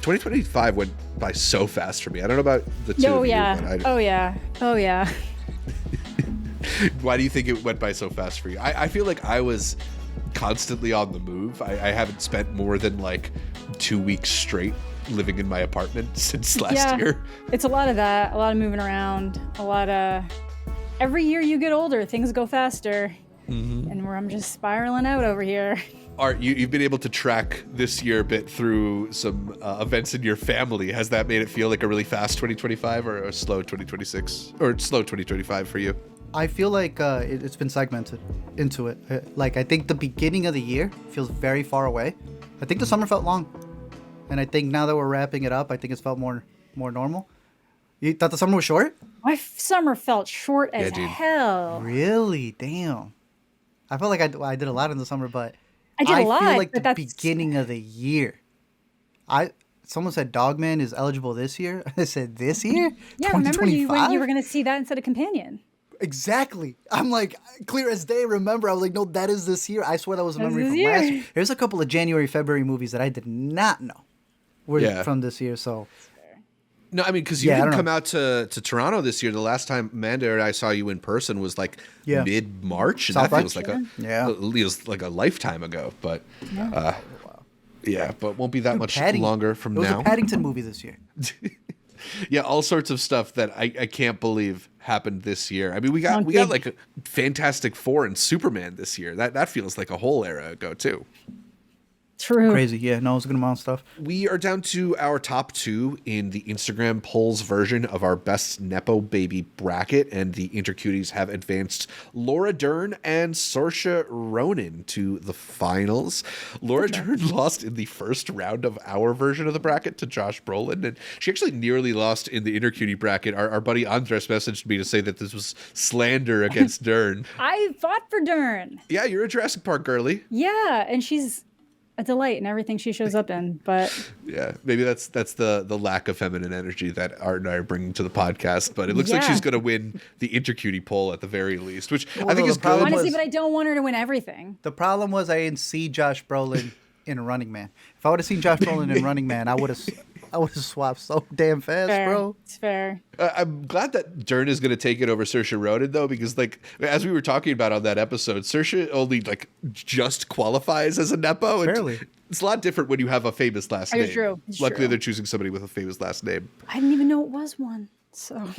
2025 went by so fast for me. I don't know about the two Oh of yeah. you, but Oh yeah. Oh yeah. why do you think it went by so fast for you? I feel like I was constantly on the move. I haven't spent more than like 2 weeks straight living in my apartment since last year. It's a lot of that, a lot of moving around, a lot of every year you get older, things go faster. And I'm just spiraling out over here. Art, you've been able to track this year a bit through some events in your family. Has that made it feel like a really fast 2025 or a slow 2026 or slow 2025 for you? I feel like it's been segmented into it. Like, I think the beginning of the year feels very far away. I think the summer felt long. And I think now that we're wrapping it up, I think it's felt more normal. You thought the summer was short? My summer felt short as hell. Really? Damn. I felt like I did a lot in the summer, but I did a lot. I feel like but the beginning of the year. Someone said Dogman is eligible this year. I said this year? Yeah, remember you were going to see that instead of Companion. Exactly. I'm like, clear as day, remember. I was like, no, that is this year. I swear that was a memory from last year. There's a couple of January, February movies that I did not know were from this year, so... No, I mean, because you didn't come out to Toronto this year. The last time Amanda and I saw you in person was like mid-March, and that feels like feels like a lifetime ago. But but won't be that much longer from now. It was a Paddington movie this year. Yeah, all sorts of stuff that I can't believe happened this year. I mean, we got like a Fantastic Four and Superman this year. That feels like a whole era ago too. True. Crazy. Yeah, no, it was a good amount of stuff. We are down to our top two in the Instagram polls version of our Best Nepo Baby bracket, and the Intercuties have advanced Laura Dern and Saoirse Ronan to the finals. Laura Dern lost in the first round of our version of the bracket to Josh Brolin, and she actually nearly lost in the Intercutie bracket. Our buddy Andres messaged me to say that this was slander against Dern. I fought for Dern. Yeah, you're a Jurassic Park girly. Yeah, and she's a delight in everything she shows up in, but yeah, maybe that's the lack of feminine energy that Art and I are bringing to the podcast. But it looks like she's going to win the Intercutie poll at the very least, which I think is good. Honestly, but I don't want her to win everything. The problem was I didn't see Josh Brolin in Running Man. If I would have seen Josh Brolin in Running Man, I would have swapped so damn fast, bro. It's fair. I'm glad that Dern is going to take it over Saoirse Ronan, though, because like as we were talking about on that episode, Saoirse only like just qualifies as a Nepo. Barely. It's a lot different when you have a famous last name. True. Luckily, they're choosing somebody with a famous last name. I didn't even know it was one. So.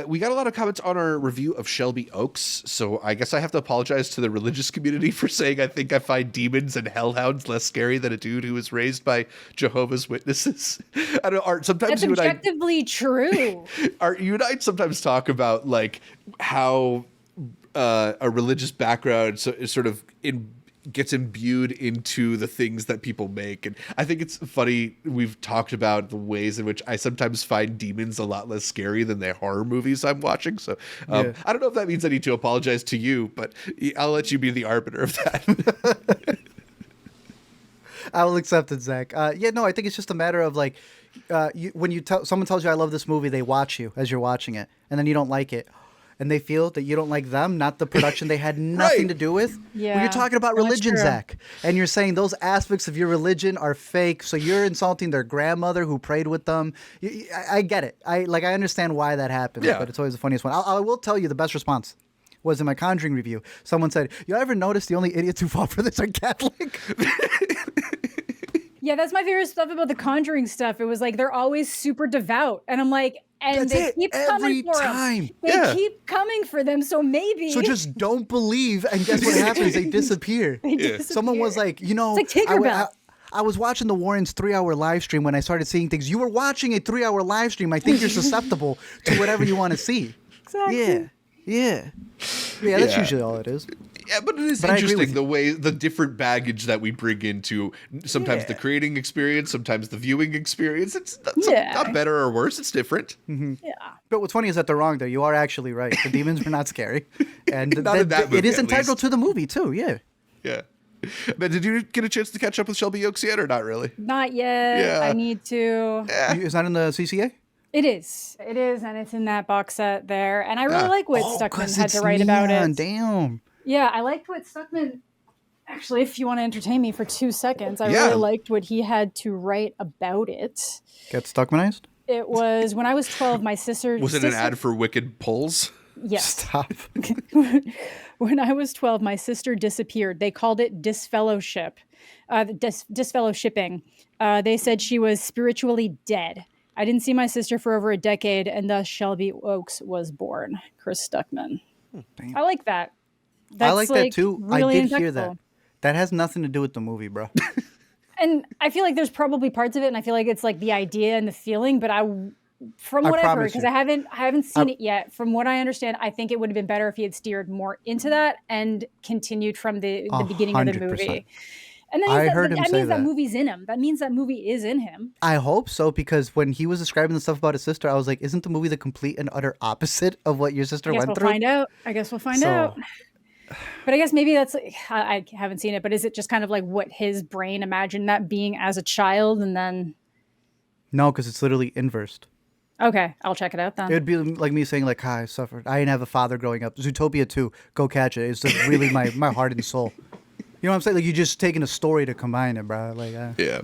We got a lot of comments on our review of Shelby Oaks, so I guess I have to apologize to the religious community for saying I think I find demons and hellhounds less scary than a dude who was raised by Jehovah's Witnesses. I don't know, Art, sometimes that's objectively true. Art, you and I sometimes talk about like how a religious background sort of gets imbued into the things that people make. And I think it's funny, we've talked about the ways in which I sometimes find demons a lot less scary than the horror movies I'm watching. So I don't know if that means I need to apologize to you, but I'll let you be the arbiter of that. I will accept it, Zach. I think it's just a matter of like, when someone tells you I love this movie, they watch you as you're watching it, and then you don't like it. And they feel that you don't like them, not the production they had nothing to do with. Yeah, when you're talking about religion, Zach, and you're saying those aspects of your religion are fake, so you're insulting their grandmother who prayed with them. I get it. I understand why that happens, but it's always the funniest one. I will tell you the best response was in my Conjuring review. Someone said, "You ever notice the only idiots who fought for this are Catholic?" Yeah, that's my favorite stuff about the Conjuring stuff. It was like they're always super devout, and I'm like, and they keep coming for them. They keep coming for them, so maybe. So just don't believe, and guess what happens? They disappear. Someone was like, it's like Tinkerbell. I was watching the Warrens' 3-hour live stream when I started seeing things. You were watching a 3-hour live stream. I think you're susceptible to whatever you want to see. Exactly. Yeah, that's usually all it is. Yeah, but it is interesting the different baggage that we bring into sometimes the creating experience, sometimes the viewing experience. It's not better or worse. It's different. Mm-hmm. Yeah. But what's funny is that they're wrong there. You are actually right. The demons are not scary. And not in that movie, it is integral to the movie too. Yeah. Yeah. But did you get a chance to catch up with Shelby Oaks yet or not really? Not yet. Yeah. I need to. Yeah. Is that in the CCA? It is, and it's in that box set there. And I really like what Stuckman had to write about it. Damn. Yeah, I liked what Stuckman Actually, if you want to entertain me for 2 seconds, I really liked what he had to write about it. Get Stuckmanized? It was when I was 12, my sister... Was it an ad for Wicked Pulls? Yes. Stop. When I was 12, my sister disappeared. They called it disfellowship. Disfellowshipping. They said she was spiritually dead. I didn't see my sister for over a decade, and thus Shelby Oaks was born. Chris Stuckman. I like that. I like that too. Really I did hear that. That has nothing to do with the movie, bro. And I feel like there's probably parts of it, and I feel like it's like the idea and the feeling, but from what I've heard, because I haven't seen it yet, from what I understand, I think it would have been better if he had steered more into that and continued from the beginning of the movie. And then that means that movie's in him. That means that movie is in him. I hope so, because when he was describing the stuff about his sister, I was like, isn't the movie the complete and utter opposite of what your sister went through? I guess we'll find out. But I guess maybe that's, I haven't seen it, but is it just kind of like what his brain imagined that being as a child and then? No, because it's literally inversed. Okay, I'll check it out then. It would be like me saying like, hi, I suffered. I didn't have a father growing up. Zootopia 2, go catch it. It's like really my heart and soul. You know what I'm saying? Like, you're just taking a story to combine it, bro. Like, yeah.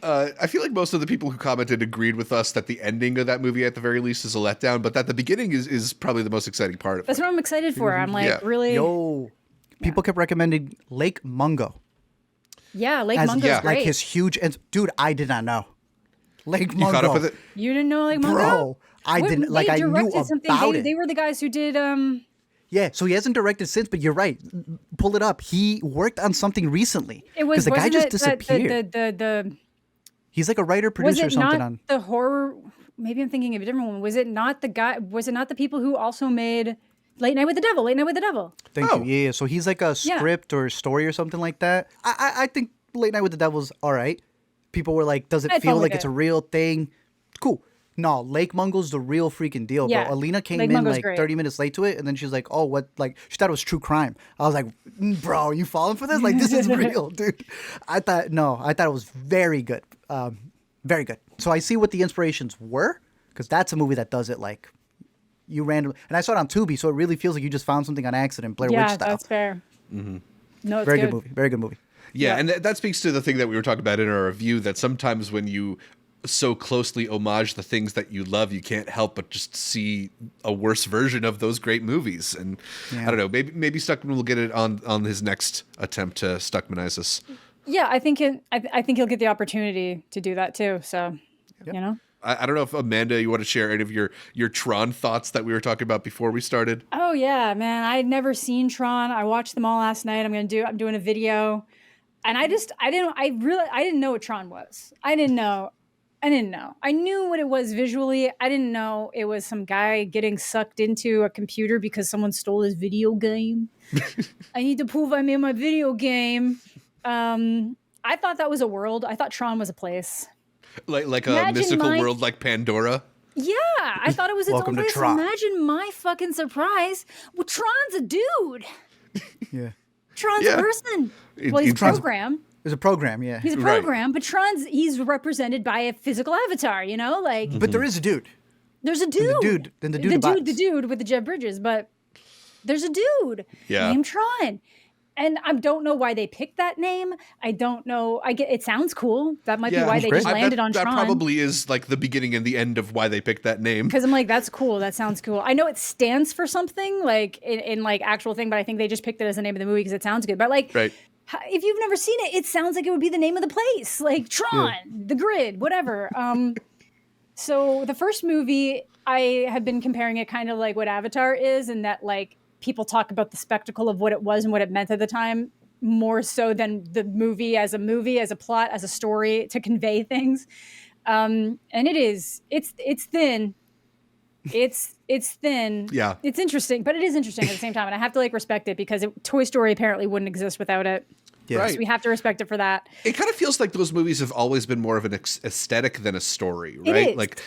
I feel like most of the people who commented agreed with us that the ending of that movie, at the very least, is a letdown, but that the beginning is probably the most exciting part of it. That's what I'm excited for. I'm like, really... People kept recommending Lake Mungo. Yeah, Lake Mungo's great. Like his huge... Dude, I did not know. Lake Mungo. You caught up with it? You didn't know Lake Mungo? Bro, I didn't... Like, I knew about it. They were the guys who did... Yeah, so he hasn't directed since, but you're right. Pull it up. He worked on something recently. Because the guy just disappeared. He's like a writer, producer, or something on the horror. Maybe I'm thinking of a different one. Was it not the guy? Was it not the people who also made Late Night with the Devil? Late Night with the Devil. Thank you. Yeah. So he's like a script or story or something like that. I think Late Night with the Devil's all right. People were like, does it feel like it's a real thing? Cool. No, Lake Mungo's the real freaking deal, bro. Alina came in like 30 minutes late to it, and then she's like, oh, what? Like, she thought it was true crime. I was like, bro, are you falling for this? Like, this is real, dude. I thought it was very good. Very good. So I see what the inspirations were, because that's a movie that does it like you randomly. And I saw it on Tubi, so it really feels like you just found something on accident, Blair Witch style. Yeah, that's fair. Mm-hmm. No, it's very good movie. Very good movie. Yeah, and that speaks to the thing that we were talking about in our review, that sometimes when you so closely homage the things that you love, you can't help but just see a worse version of those great movies. And I don't know, maybe Stuckman will get it on his next attempt to Stuckmanize us. Yeah, I think he'll get the opportunity to do that too. So, you know. I don't know if Amanda, you want to share any of your Tron thoughts that we were talking about before we started? Oh yeah, man, I'd never seen Tron. I watched them all last night. I'm doing a video, and I didn't know what Tron was. I didn't know. I knew what it was visually. I didn't know it was some guy getting sucked into a computer because someone stole his video game. I need to prove I made my video game. I thought that was a world. I thought Tron was a place. Like a mystical world like Pandora? Yeah, I thought it was its own place. Imagine my fucking surprise. Well, Tron's a dude. Yeah. Tron's a person. Well, he's a program. It's a program, yeah. He's a program, but he's represented by a physical avatar, you know? Like, but there is a dude. There's a dude. The dude with the Jeff Bridges, but there's a dude named Tron. And I don't know why they picked that name. I don't know. It sounds cool. That might be why they just landed on Tron. That probably is like the beginning and the end of why they picked that name. Because I'm like, that's cool. That sounds cool. I know it stands for something like in like actual thing, but I think they just picked it as the name of the movie because it sounds good. But like, if you've never seen it, it sounds like it would be the name of the place, like Tron, the Grid, whatever. So the first movie, I have been comparing it kind of like what Avatar is, and that like people talk about the spectacle of what it was and what it meant at the time more so than the movie, as a plot, as a story to convey things. And it's thin. It's thin. Yeah. It's interesting, but it is interesting at the same time. And I have to like respect it because Toy Story apparently wouldn't exist without it. Yeah. Right. So we have to respect it for that. It kind of feels like those movies have always been more of an aesthetic than a story, right? It is. Like,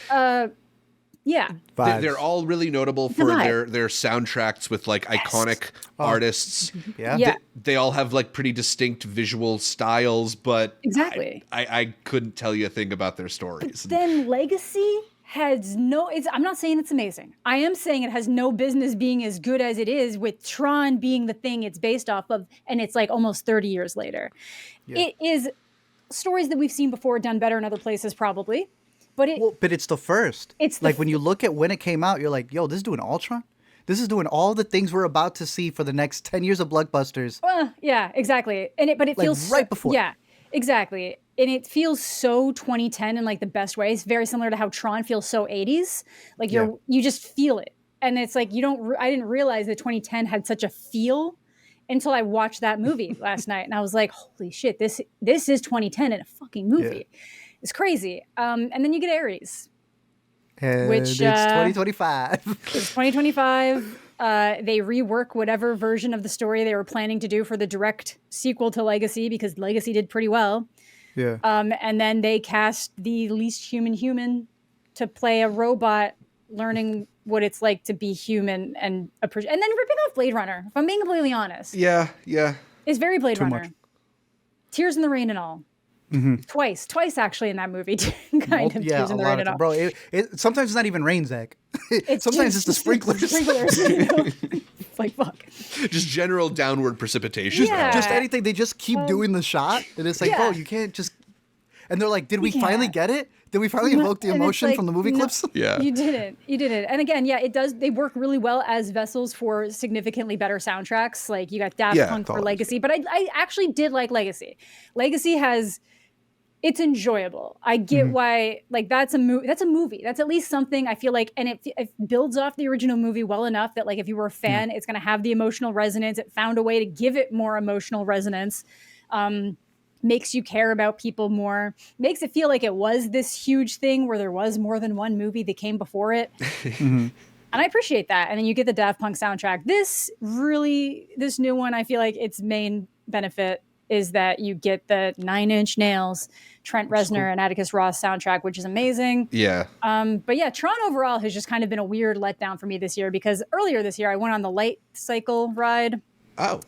yeah. They're all really notable for their soundtracks with like iconic artists. Yeah. They all have like pretty distinct visual styles, but exactly. I couldn't tell you a thing about their stories. But then Legacy I'm not saying it's amazing. I am saying it has no business being as good as it is, with Tron being the thing it's based off of, and it's like almost 30 years later. Yeah. It is stories that we've seen before done better in other places probably, but it's the first. It's like when you look at when it came out, you're like, yo, this is doing Ultron? This is doing all the things we're about to see for the next 10 years of blockbusters. Yeah, exactly. But it feels right before. Yeah, exactly. And it feels so 2010 in like the best way. It's very similar to how Tron feels so 80s. Like you just feel it. And it's like I didn't realize that 2010 had such a feel until I watched that movie last night. And I was like, holy shit, this is 2010 in a fucking movie. Yeah. It's crazy. And then you get Ares. Which it's 2025. It's 2025. They rework whatever version of the story they were planning to do for the direct sequel to Legacy, because Legacy did pretty well. Yeah. And then they cast the least human to play a robot learning what it's like to be human, and then ripping off Blade Runner, if I'm being completely honest. Yeah. It's very Blade Runner. Much. Tears in the Rain and all. Mm-hmm. Twice actually in that movie. Kind of Tears in the Rain and all. Bro, sometimes it's not even rain, Zach. Sometimes it's the sprinklers. It's like, fuck. Just general downward precipitation. Yeah. Just anything. They just keep doing the shot. And it's like, bro, you can't just... And they're like, did we finally get it? Did we finally evoke the emotion from the movie clips? Yeah. You didn't. And again, it does. They work really well as vessels for significantly better soundtracks. Like you got Daft Punk for Legacy. But I actually did like Legacy. Legacy it's enjoyable. I get why, like, that's a movie. That's at least something I feel like, and it builds off the original movie well enough that, like, if you were a fan, it's going to have the emotional resonance. It found a way to give it more emotional resonance. Makes you care about people more. Makes it feel like it was this huge thing where there was more than one movie that came before it. And I appreciate that. And then you get the Daft Punk soundtrack. This new one, I feel like its main benefit is that you get the 9 Inch Nails, Trent Reznor, and Atticus Ross soundtrack, which is amazing. Yeah. But yeah, Tron overall has just kind of been a weird letdown for me this year, because earlier this year I went on the Light Cycle ride. Oh.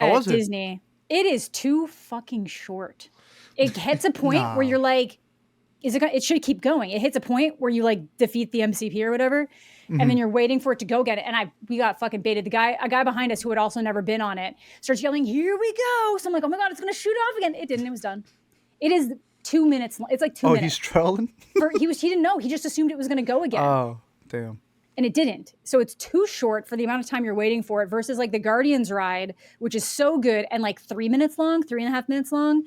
At Disney. It is too fucking short. It hits a point where you're like, it should keep going. It hits a point where you like defeat the MCP or whatever, and then you're waiting for it to go get it. And we got fucking baited. A guy behind us who had also never been on it starts yelling, "Here we go!" So I'm like, "Oh my god, it's gonna shoot off again!" It didn't. It was done. It is 2 minutes long. It's like 2 minutes. Oh, he's trolling. He didn't know. He just assumed it was gonna go again. Oh, damn. And it didn't. So it's too short for the amount of time you're waiting for it, versus like the Guardians ride, which is so good and like 3 minutes long, 3.5 minutes long.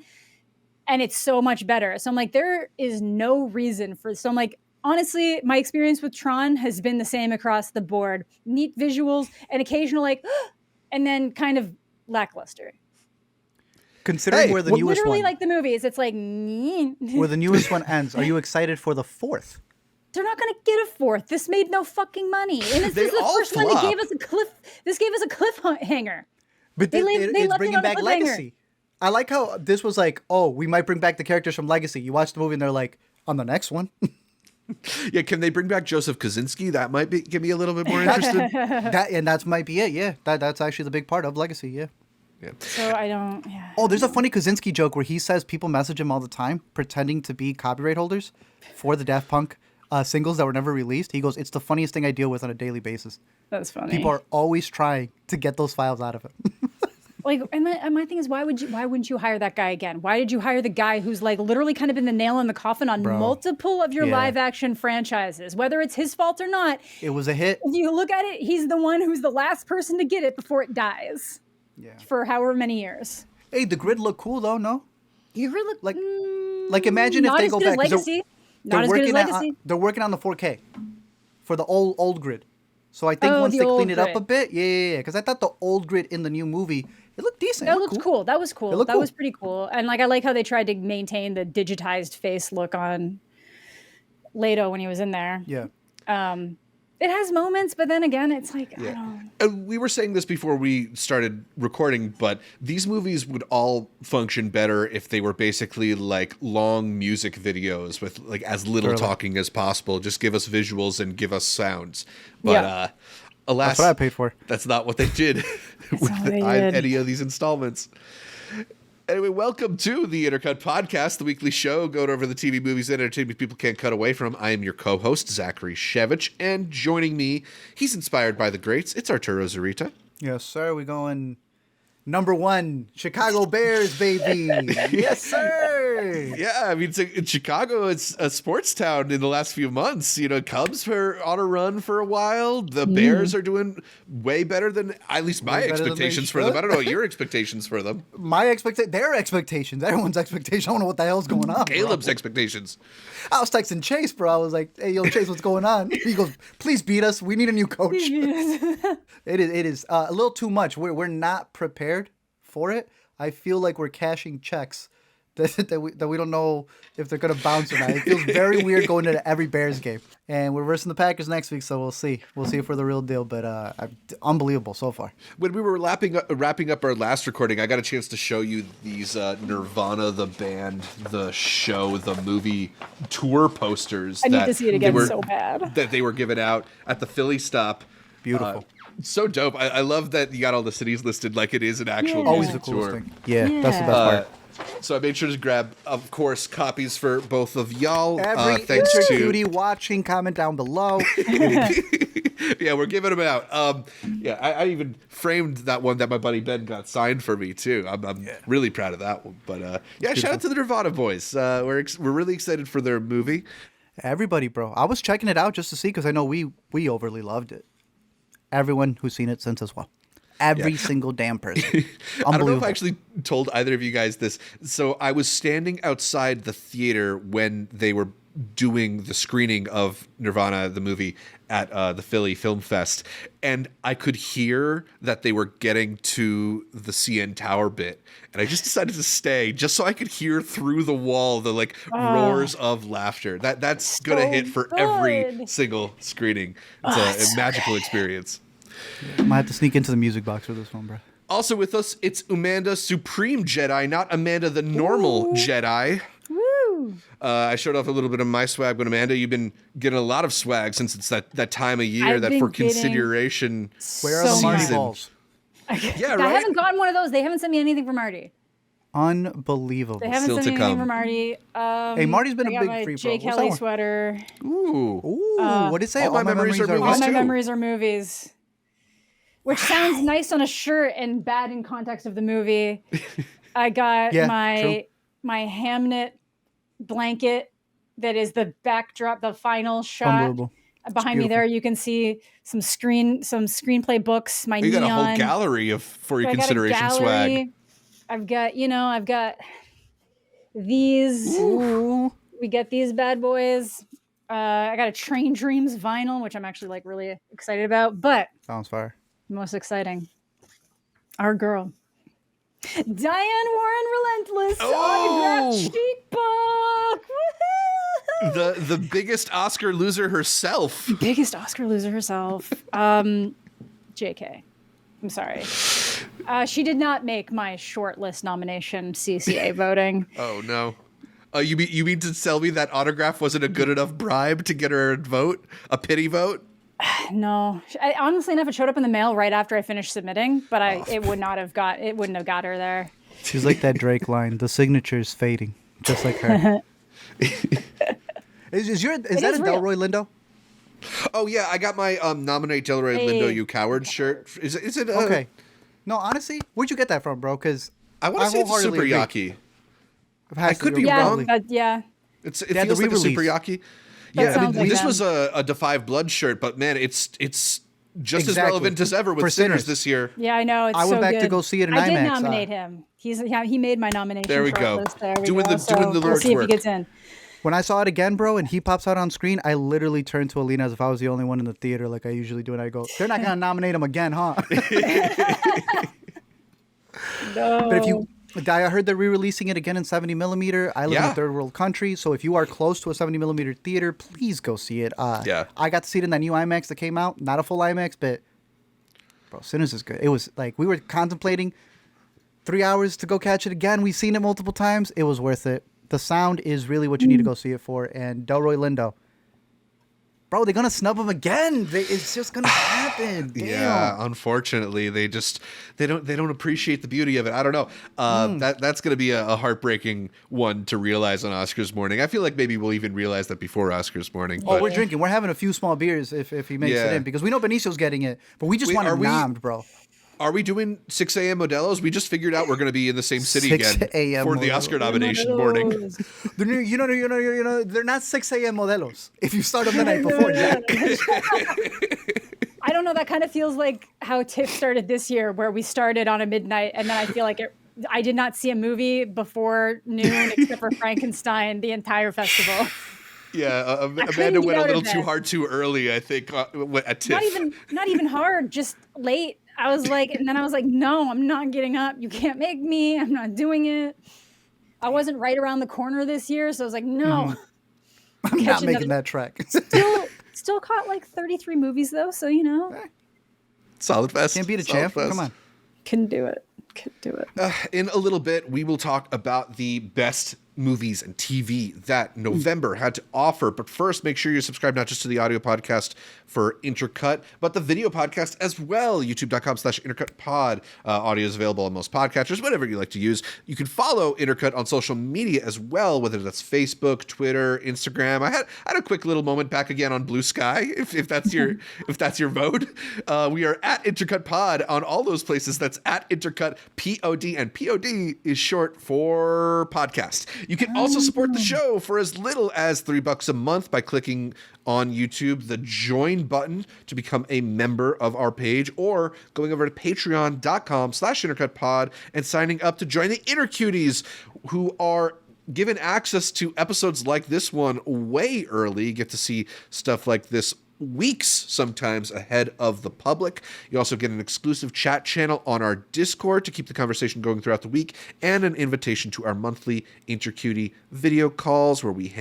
And it's so much better. So I'm like, there is no reason so I'm like, honestly, my experience with Tron has been the same across the board. Neat visuals and occasional like, and then kind of lackluster. Considering where the newest literally one... like the movies, it's like... where the newest one ends, are you excited for the fourth? They're not going to get a fourth. This made no fucking money. And this is the first one that gave us a cliffhanger. But it's bringing back Legacy. I like how this was like, oh, we might bring back the characters from Legacy. You watch the movie and they're like, on the next one. Yeah, can they bring back Joseph Kosinski? That might get me a little bit more interested. That might be it, yeah. That's actually the big part of Legacy, yeah. So I don't... Yeah. Oh, there's a funny Kosinski joke where he says people message him all the time pretending to be copyright holders for the Daft Punk singles that were never released. He goes, it's the funniest thing I deal with on a daily basis. That's funny. People are always trying to get those files out of it. Like, and my thing is, why wouldn't you hire that guy again? Why did you hire the guy who's like literally kind of been the nail in the coffin on multiple of your live action franchises, whether it's his fault or not? It was a hit. If you look at it, he's the one who's the last person to get it before it dies. Yeah. For however many years. Hey, the grid looked cool though, no? You really look like imagine if they go back. Legacy. Not as good as Legacy. They're working on the 4K for the old grid. So I think once they clean it up a bit, yeah. Because I thought the old grid in the new movie, it looked decent. That looked cool. That was cool. That was pretty cool. And like I like how they tried to maintain the digitized face look on Leto when he was in there. Yeah. It has moments, but then again, it's like, I don't... And we were saying this before we started recording, but these movies would all function better if they were basically like long music videos with like as little talking as possible. Just give us visuals and give us sounds. But alas, that's what I paid for. That's not what they did with any of these installments. Anyway, welcome to the Intercut podcast, the weekly show going over the TV, movies, and entertainment people can't cut away from. I am your co-host, Zachary Shevich, and joining me, he's inspired by the greats. It's Arturo Zurita. Yes, sir. We're going number one, Chicago Bears, baby. Yes, sir. Yeah, I mean, in Chicago, it's a sports town in the last few months. You know, Cubs are on a run for a while. The Bears are doing way better than, at least my expectations for them. I don't know what your expectations for them. Their expectations. Everyone's expectations. I don't know what the hell's going on. Caleb's expectations. I was texting Chase, bro. I was like, hey, yo, Chase, what's going on? He goes, please beat us. We need a new coach. It is a little too much. We're not prepared for it. I feel like we're cashing checks that we don't know if they're going to bounce or not. It feels very weird going into every Bears game. And we're versus the Packers next week, so we'll see. We'll see if we're the real deal, but unbelievable so far. When we were wrapping up our last recording, I got a chance to show you these Nirvana, the band, the show, the movie tour posters. I need to see it again so bad. That they were given out at the Philly stop. Beautiful. So dope. I love that you got all the cities listed like it is an actual Always the music coolest tour. thing. Yeah, that's the best part. So I made sure to grab, of course, copies for both of y'all. Every Thanks cutie watching, comment down below. Yeah, we're giving them out. I even framed that one that my buddy Ben got signed for me too. I'm really proud of that one. But shout out to the Nirvana boys. We're really excited for their movie. Everybody, bro. I was checking it out just to see because I know we overly loved it. Everyone who's seen it since as well. Every single damn person. I don't know if I actually told either of you guys this. So I was standing outside the theater when they were doing the screening of Nirvana, the movie, at the Philly Film Fest. And I could hear that they were getting to the CN Tower bit. And I just decided to stay just so I could hear through the wall the roars of laughter. That's going to hit for every single screening. It's a magical experience. I might have to sneak into the music box for this one, bro. Also with us, it's Amanda Supreme Jedi, not Amanda the normal Jedi. Woo! I showed off a little bit of my swag, but Amanda, you've been getting a lot of swag since it's that time of year, that for consideration. Where are the Marty balls? Yeah, right? I haven't gotten one of those. They haven't sent me anything from Marty. Unbelievable. They haven't sent me anything from Marty. Hey, Marty's been a big free Jay Kelly sweater. Ooh. What did it say? All my memories are movies. All my memories are movies. Which sounds nice on a shirt and bad in context of the movie. I got my Hamnet blanket that is the backdrop, the final shot. Behind me there, you can see some screenplay books. You got a whole gallery for your consideration swag. I've got these. Ooh. We get these bad boys. I got a Train Dreams vinyl, which I'm actually really excited about. But sounds fire. Most exciting, our girl, Diane Warren Relentless autographed sheet book. Woohoo! The biggest Oscar loser herself. Biggest Oscar loser herself. JK. I'm sorry. She did not make my shortlist nomination CCA voting. Oh no. You mean to tell me that autograph wasn't a good enough bribe to get her a vote, a pity vote? No, honestly enough, it showed up in the mail right after I finished submitting, but it wouldn't have got her there. She's like that Drake line. The signature's fading, just like her. Is that a real. Delroy Lindo? Oh yeah, I got my nominate Delroy Lindo, you coward shirt. Is it okay? No, honestly, where'd you get that from, bro? Because I want to say it's Super Yaki. I could be wrong. It feels like a Super Yaki. Yeah, I mean, this them. Was a Defy Blood shirt, but man, it's just as relevant as ever with Sinners this year. Yeah, I know. It's I went so back good. to go see it in IMAX. IMAX. I did nominate him. He made my nomination. There we go. Doing the Lord's we'll see work. if he gets in. When I saw it again, bro, and he pops out on screen, I literally turned to Alina as if I was the only one in the theater, like I usually do, and I go, "They're not gonna nominate him again, huh?" No. But I heard they're re-releasing it again in 70mm. I live in a third world country, so if you are close to a 70mm theater, please go see it. I got to see it in that new IMAX that came out. Not a full IMAX, but bro, Sinners is good. It was like we were contemplating 3 hours to go catch it again. We've seen it multiple times. It was worth it. The sound is really what you need to go see it for. And Delroy Lindo, Bro, they're gonna snub him again. It's just gonna happen. Damn. Yeah, unfortunately, they don't appreciate the beauty of it. I don't know. That's gonna be a heartbreaking one to realize on Oscars morning. I feel like maybe we'll even realize that before Oscars morning. Oh, we're drinking. We're having a few small beers if he makes it in, because we know Benicio's getting it, but we just want him nommed, bro. Are we doing 6 a.m. Modelos? We just figured out we're going to be in the same city again for the Oscar nomination morning. They're not 6 a.m. Modelos if you start them the night before, Jack. I don't know. That kind of feels like how TIFF started this year, where we started on a midnight, and then I feel like I did not see a movie before noon except for Frankenstein the entire festival. Yeah, Amanda went a little too hard too early, I think, at TIFF. Not even hard, just late. I was like, no, I'm not getting up. You can't make me. I'm not doing it. I wasn't right around the corner this year, so I was like, no. I'm not making that trek. Still caught like 33 movies though, so you know. Solid fest. Can't beat a champ. Come on. Can do it. In a little bit, we will talk about the best movies and TV that November had to offer. But first, make sure you subscribe not just to the audio podcast for Intercut, but the video podcast as well. YouTube.com/IntercutPod. Audio is available on most podcatchers, whatever you like to use. You can follow Intercut on social media as well, whether that's Facebook, Twitter, Instagram. I had a quick little moment back again on Blue Sky, if that's your mode. We are at Intercut Pod on all those places. That's at Intercut POD, and POD is short for podcast. You can also support the show for as little as $3 a month by clicking on YouTube the join button to become a member of our page, or going over to patreon.com/intercutpod and signing up to join the Intercuties, who are given access to episodes like this one way early. You get to see stuff like this weeks sometimes ahead of the public. You also get an exclusive chat channel on our Discord to keep the conversation going throughout the week, and an invitation to our monthly Intercutie video calls where we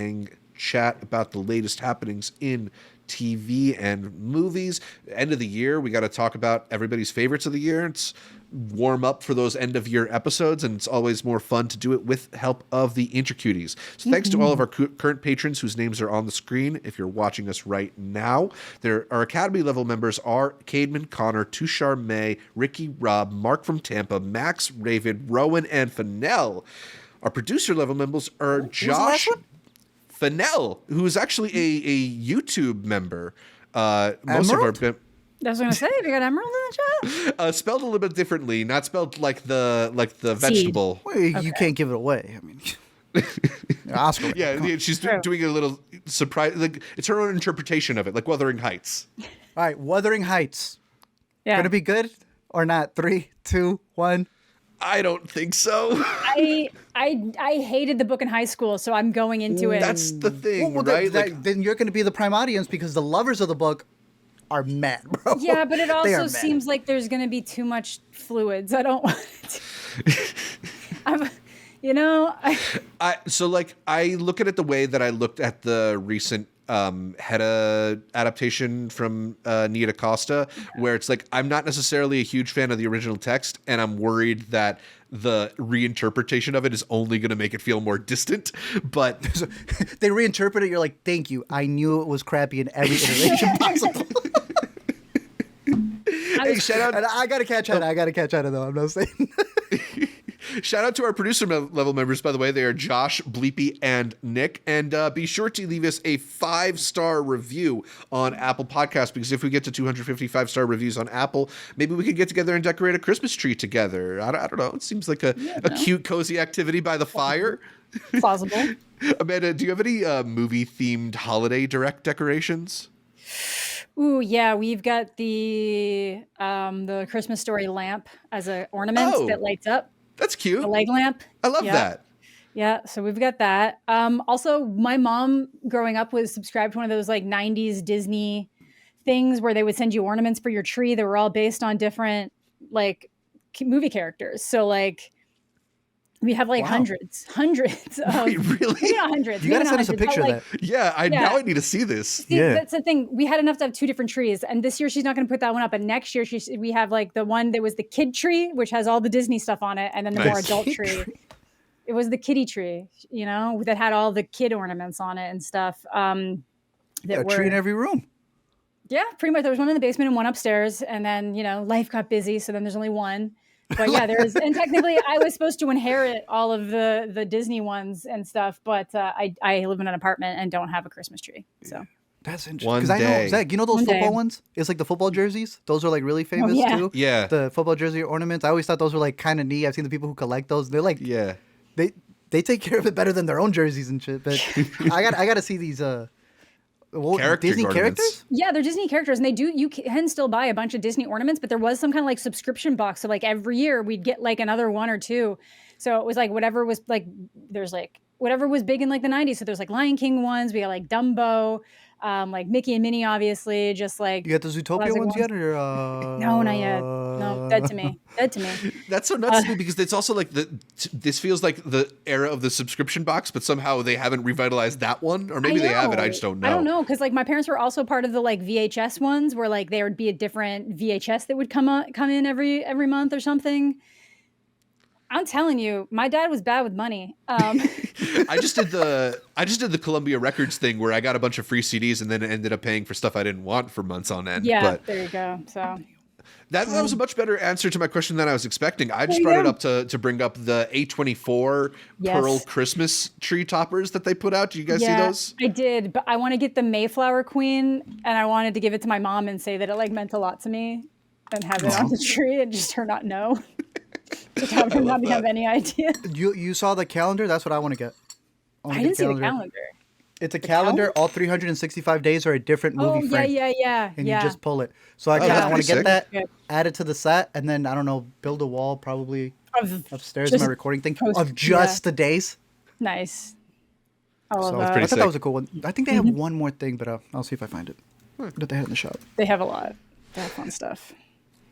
chat about the latest happenings in TV and movies. End of the year, we got to talk about everybody's favorites of the year. It's warm up for those end of year episodes, and it's always more fun to do it with help of the Intercuties. So thanks to all of our current patrons whose names are on the screen if you're watching us right now. Our Academy level members are Cademan, Connor, Tushar May, Ricky, Rob, Mark from Tampa, Max, Raven, Rowan, and Fennell. Our producer level members are Josh Fennell, who is actually a YouTube member. Most of our I was gonna say, we got Emerald in the chat. Spelled a little bit differently, not spelled like the vegetable. Well, you can't give it away. I mean, Oscar. Yeah, she's doing a little surprise. Like, it's her own interpretation of it, like Wuthering Heights. All right, Wuthering Heights. Yeah. Gonna be good or not? 3, 2, 1. I don't think so. I hated the book in high school, so I'm going into it. That's the thing, right? Then you're going to be the prime audience, because the lovers of the book are mad, bro. Yeah, but it also seems like there's going to be too much fluids. I don't want it. I look at it the way that I looked at the recent Hedda adaptation from Nia DaCosta, where it's like, I'm not necessarily a huge fan of the original text, and I'm worried that the reinterpretation of it is only going to make it feel more distant. But they reinterpret it, you're like, thank you, I knew it was crappy in every iteration possible. Hey, shout out! And I gotta catch Hedda though. I'm not saying. Shout out to our producer level members, by the way. They are Josh, Bleepy, and Nick. And be sure to leave us a 5-star review on Apple Podcasts, because if we get to 255 star reviews on Apple, maybe we could get together and decorate a Christmas tree together. I don't know. It seems like a cute, cozy activity by the fire. Plausible. Amanda, do you have any movie-themed holiday direct decorations? Ooh, yeah, we've got the Christmas Story lamp as an ornament that lights up. That's cute. A leg lamp. I love that. Yeah, so we've got that. Also, my mom growing up was subscribed to one of those like 90s Disney things where they would send you ornaments for your tree that were all based on different like movie characters. So like we have like hundreds of Wait, really? Maybe not hundreds. You gotta send us a picture of that. Yeah, now I need to see this. See, that's the thing. We had enough to have 2 different trees, and this year she's not going to put that one up. And next year we have like the one that was the kid tree, which has all the Disney stuff on it, and then the more adult tree. It was the kiddie tree, that had all the kid ornaments on it and stuff. A tree in every room. Yeah, pretty much. There was one in the basement and one upstairs, and then life got busy, so then there's only one. But yeah, there's, and technically I was supposed to inherit all of the Disney ones and stuff, but I live in an apartment and don't have a Christmas tree. So that's interesting. Because I know, Zach, those One football day. ones? It's like the football jerseys. Those are like really famous too. Yeah. The football jersey ornaments. I always thought those were like kind of neat. I've seen the people who collect those. They're like, they take care of it better than their own jerseys and shit. But I got to see these Disney characters? Yeah, they're Disney characters, and you can still buy a bunch of Disney ornaments, but there was some kind of like subscription box. So like every year we'd get like another one or two. So it was like whatever was like, there's like whatever was big in like the 90s. So there's like Lion King ones. We got like Dumbo, like Mickey and Minnie, obviously, just like. You got the Zootopia ones yet? Or, No, not yet. No, dead to me. Dead to me. That's so nuts to me because it's also like this feels like the era of the subscription box, but somehow they haven't revitalized that one, or maybe they have it. I just don't know. I don't know because like my parents were also part of the like VHS ones where like there would be a different VHS that would come in every month or something. I'm telling you, my dad was bad with money. I just did the Columbia Records thing where I got a bunch of free CDs and then ended up paying for stuff I didn't want for months on end. Yeah, but there you go. So that was a much better answer to my question than I was expecting. I just brought it up to bring up the A24 Pearl Christmas tree toppers that they put out. Do you guys see those? I did, but I want to get the Mayflower Queen, and I wanted to give it to my mom and say that it like meant a lot to me and have it on the tree, and just her not know. Just have her not have any idea. You saw the calendar? That's what I want to get. I didn't see the calendar. It's a calendar. All 365 days are a different movie frame. Yeah. And you just pull it. So I want to get that, add it to the set, and then, I don't know, build a wall probably upstairs in my recording thing of just the days. Nice. I love so that. I thought that was a cool one. I think they have one more thing, but I'll see if I find it. That they had in the shop. They have a lot. They have fun stuff.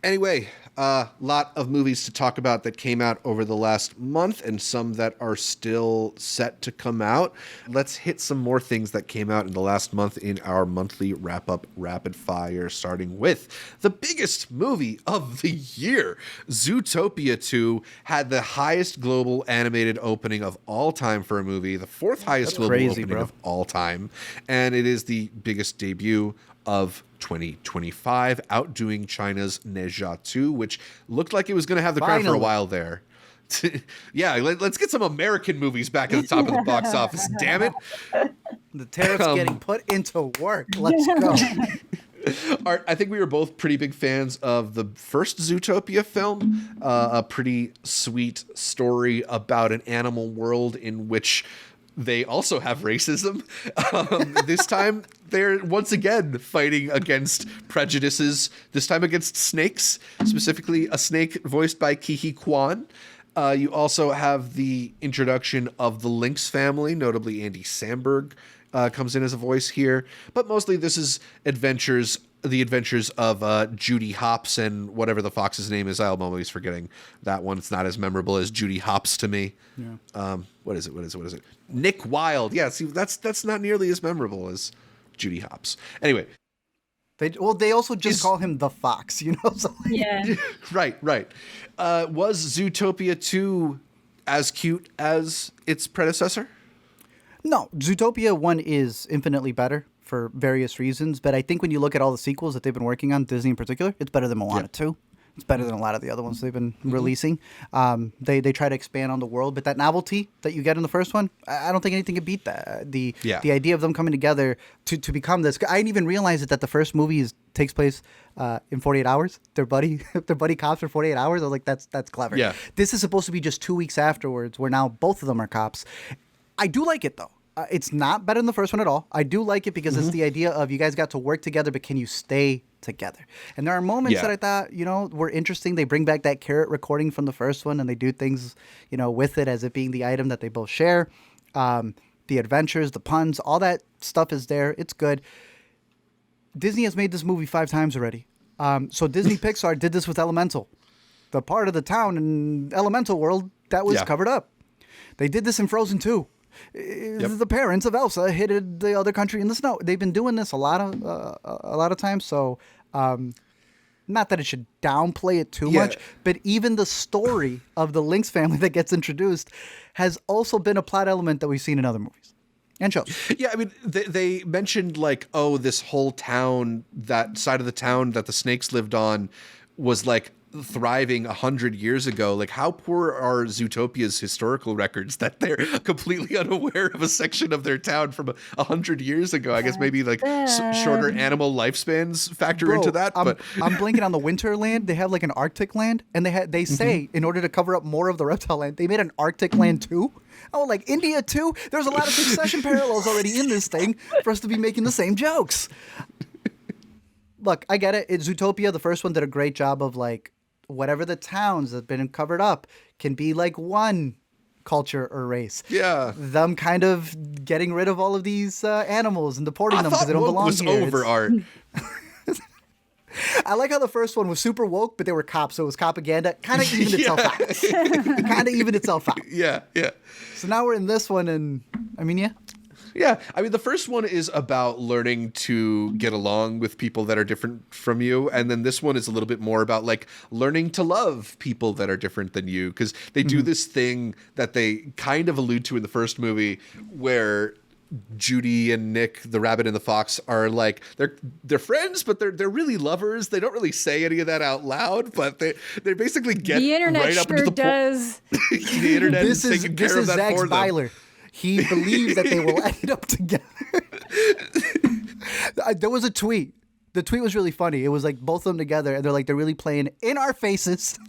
Anyway, a lot of movies to talk about that came out over the last month and some that are still set to come out. Let's hit some more things that came out in the last month in our monthly wrap-up rapid fire, starting with the biggest movie of the year. Zootopia 2 had the highest global animated opening of all time for a movie, the fourth highest global opening of all time, and it is the biggest debut of 2025, outdoing China's Ne Zha 2, which looked like it was going to have the crown for a while there. Yeah, let's get some American movies back at the top of the box office, damn it. The tariffs getting put into work. Let's go. Art, I think we were both pretty big fans of the first Zootopia film, a pretty sweet story about an animal world in which they also have racism. This time, they're once again fighting against prejudices, this time against snakes, specifically a snake voiced by Ke Quan. You also have the introduction of the Lynx family, notably Andy Samberg comes in as a voice here. But mostly this is the adventures of Judy Hopps and whatever the fox's name is. I'm always forgetting that one. It's not as memorable as Judy Hopps to me. Yeah. What is it? Nick Wilde. Yeah, see, that's not nearly as memorable as Judy Hopps. Anyway. They also just call him the Fox, you know? So yeah. Right. Was Zootopia 2 as cute as its predecessor? No, Zootopia 1 is infinitely better for various reasons, but I think when you look at all the sequels that they've been working on, Disney in particular, it's better than Moana 2. It's better than a lot of the other ones they've been releasing. They try to expand on the world, but that novelty that you get in the first one, I don't think anything can beat that. The idea of them coming together to become this. I didn't even realize that the first movie takes place in 48 hours. Their buddy cops for 48 hours. I was like, that's clever. Yeah. This is supposed to be just 2 weeks afterwards, where now both of them are cops. I do like it though. It's not better than the first one at all. I do like it because it's the idea of you guys got to work together, but can you stay together? And there are moments that I thought, were interesting. They bring back that carrot recording from the first one and they do things, with it as it being the item that they both share. The adventures, the puns, all that stuff is there. It's good. Disney has made this movie 5 times already. So Disney Pixar did this with Elemental. The part of the town in Elemental World that was covered up. They did this in Frozen 2. The parents of Elsa hid the other country in the snow. They've been doing this a lot of times. So, not that it should downplay it too much, but even the story of the Lynx family that gets introduced has also been a plot element that we've seen in other movies. and shows. Yeah, I mean, they mentioned like, oh, this whole town, that side of the town that the snakes lived on was like thriving 100 years ago. Like, how poor are Zootopia's historical records that they're completely unaware of a section of their town from 100 years ago? I guess maybe like shorter animal lifespans factor into that. But I'm blanking on the winter land. They have like an Arctic land, and they say in order to cover up more of the reptile land, they made an Arctic land too. Oh, like India too? There's a lot of Succession parallels already in this thing for us to be making the same jokes. Look, I get it. It's Zootopia. The first one did a great job of like whatever the towns that have been covered up can be like one culture or race. Yeah. Them kind of getting rid of all of these animals and deporting them because they don't belong here. Over art. I like how the first one was super woke, but they were cops, so it was propaganda. Kind of evened itself out. Kind of evened itself out. Yeah, yeah. So now we're in this one, and I mean, yeah. Yeah, I mean, the first one is about learning to get along with people that are different from you. And then this one is a little bit more about like learning to love people that are different than you. Because they do this thing that they kind of allude to in the first movie where Judy and Nick, the rabbit and the fox, are like they're friends, but they're really lovers. They don't really say any of that out loud, but they basically get the internet right up into the does. The internet is taking care of that Zach for them. Byler. He believes that they will end up together. There was a tweet. The tweet was really funny. It was like both of them together, and they're really playing in our faces.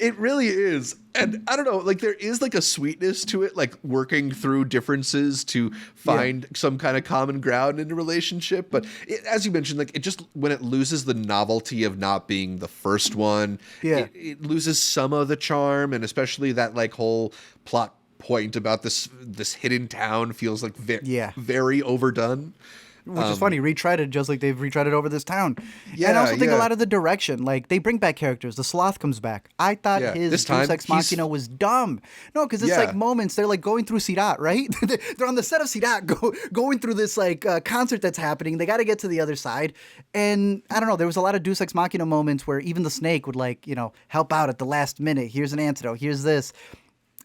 It really is. And I don't know, like there is like a sweetness to it, like working through differences to find some kind of common ground in a relationship. But as you mentioned, like it just, when it loses the novelty of not being the first one, it loses some of the charm. And especially that like whole plot point about this hidden town feels like very overdone. Which is funny, retried it just like they've retried it over this town. Yeah, and I also think a lot of the direction, like they bring back characters. The sloth comes back. I thought his Deus Ex Machina was dumb. No, because it's like moments, they're like going through Sidat, right? They're on the set of Sidat going through this like concert that's happening. They got to get to the other side. And I don't know, there was a lot of Deus Ex Machina moments where even the snake would like, help out at the last minute. Here's an antidote. Here's this.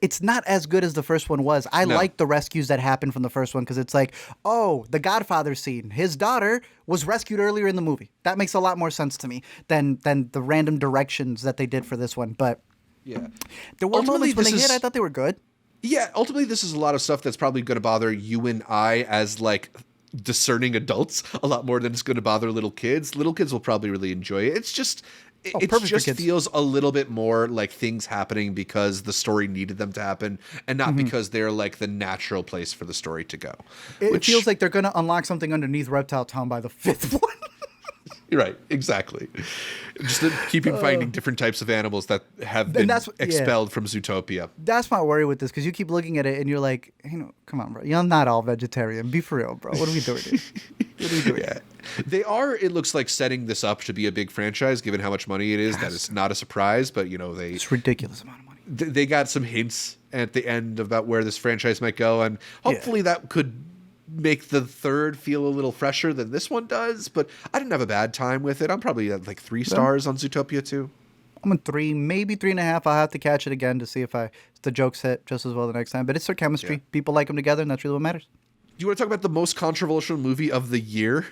It's not as good as the first one was. I like the rescues that happened from the first one because it's like, oh, the Godfather scene. His daughter was rescued earlier in the movie. That makes a lot more sense to me than the random directions that they did for this one. But there were moments when they hit, I thought they were good. Yeah, ultimately this is a lot of stuff that's probably going to bother you and I as like discerning adults a lot more than it's going to bother little kids. Little kids will probably really enjoy it. It's just... It just feels a little bit more like things happening because the story needed them to happen and not because they're like the natural place for the story to go. It feels like they're going to unlock something underneath Reptile Town by the fifth one. Right, exactly. Just keeping finding different types of animals that have been expelled from Zootopia. That's my worry with this, because you keep looking at it and you're like, come on, bro. You're not all vegetarian. Be for real, bro. What are we doing here? What are we doing? Yeah. They are, it looks like, setting this up to be a big franchise, given how much money it is. That is not a surprise, but, it's ridiculous amount of money. They got some hints at the end about where this franchise might go, and hopefully that could make the third feel a little fresher than this one does. But I didn't have a bad time with it. I'm probably at like 3 stars on Zootopia 2. I'm at 3, maybe 3.5. I'll have to catch it again to see if the jokes hit just as well the next time. But it's their chemistry. Yeah. People like them together, and that's really what matters. Do you want to talk about the most controversial movie of the year?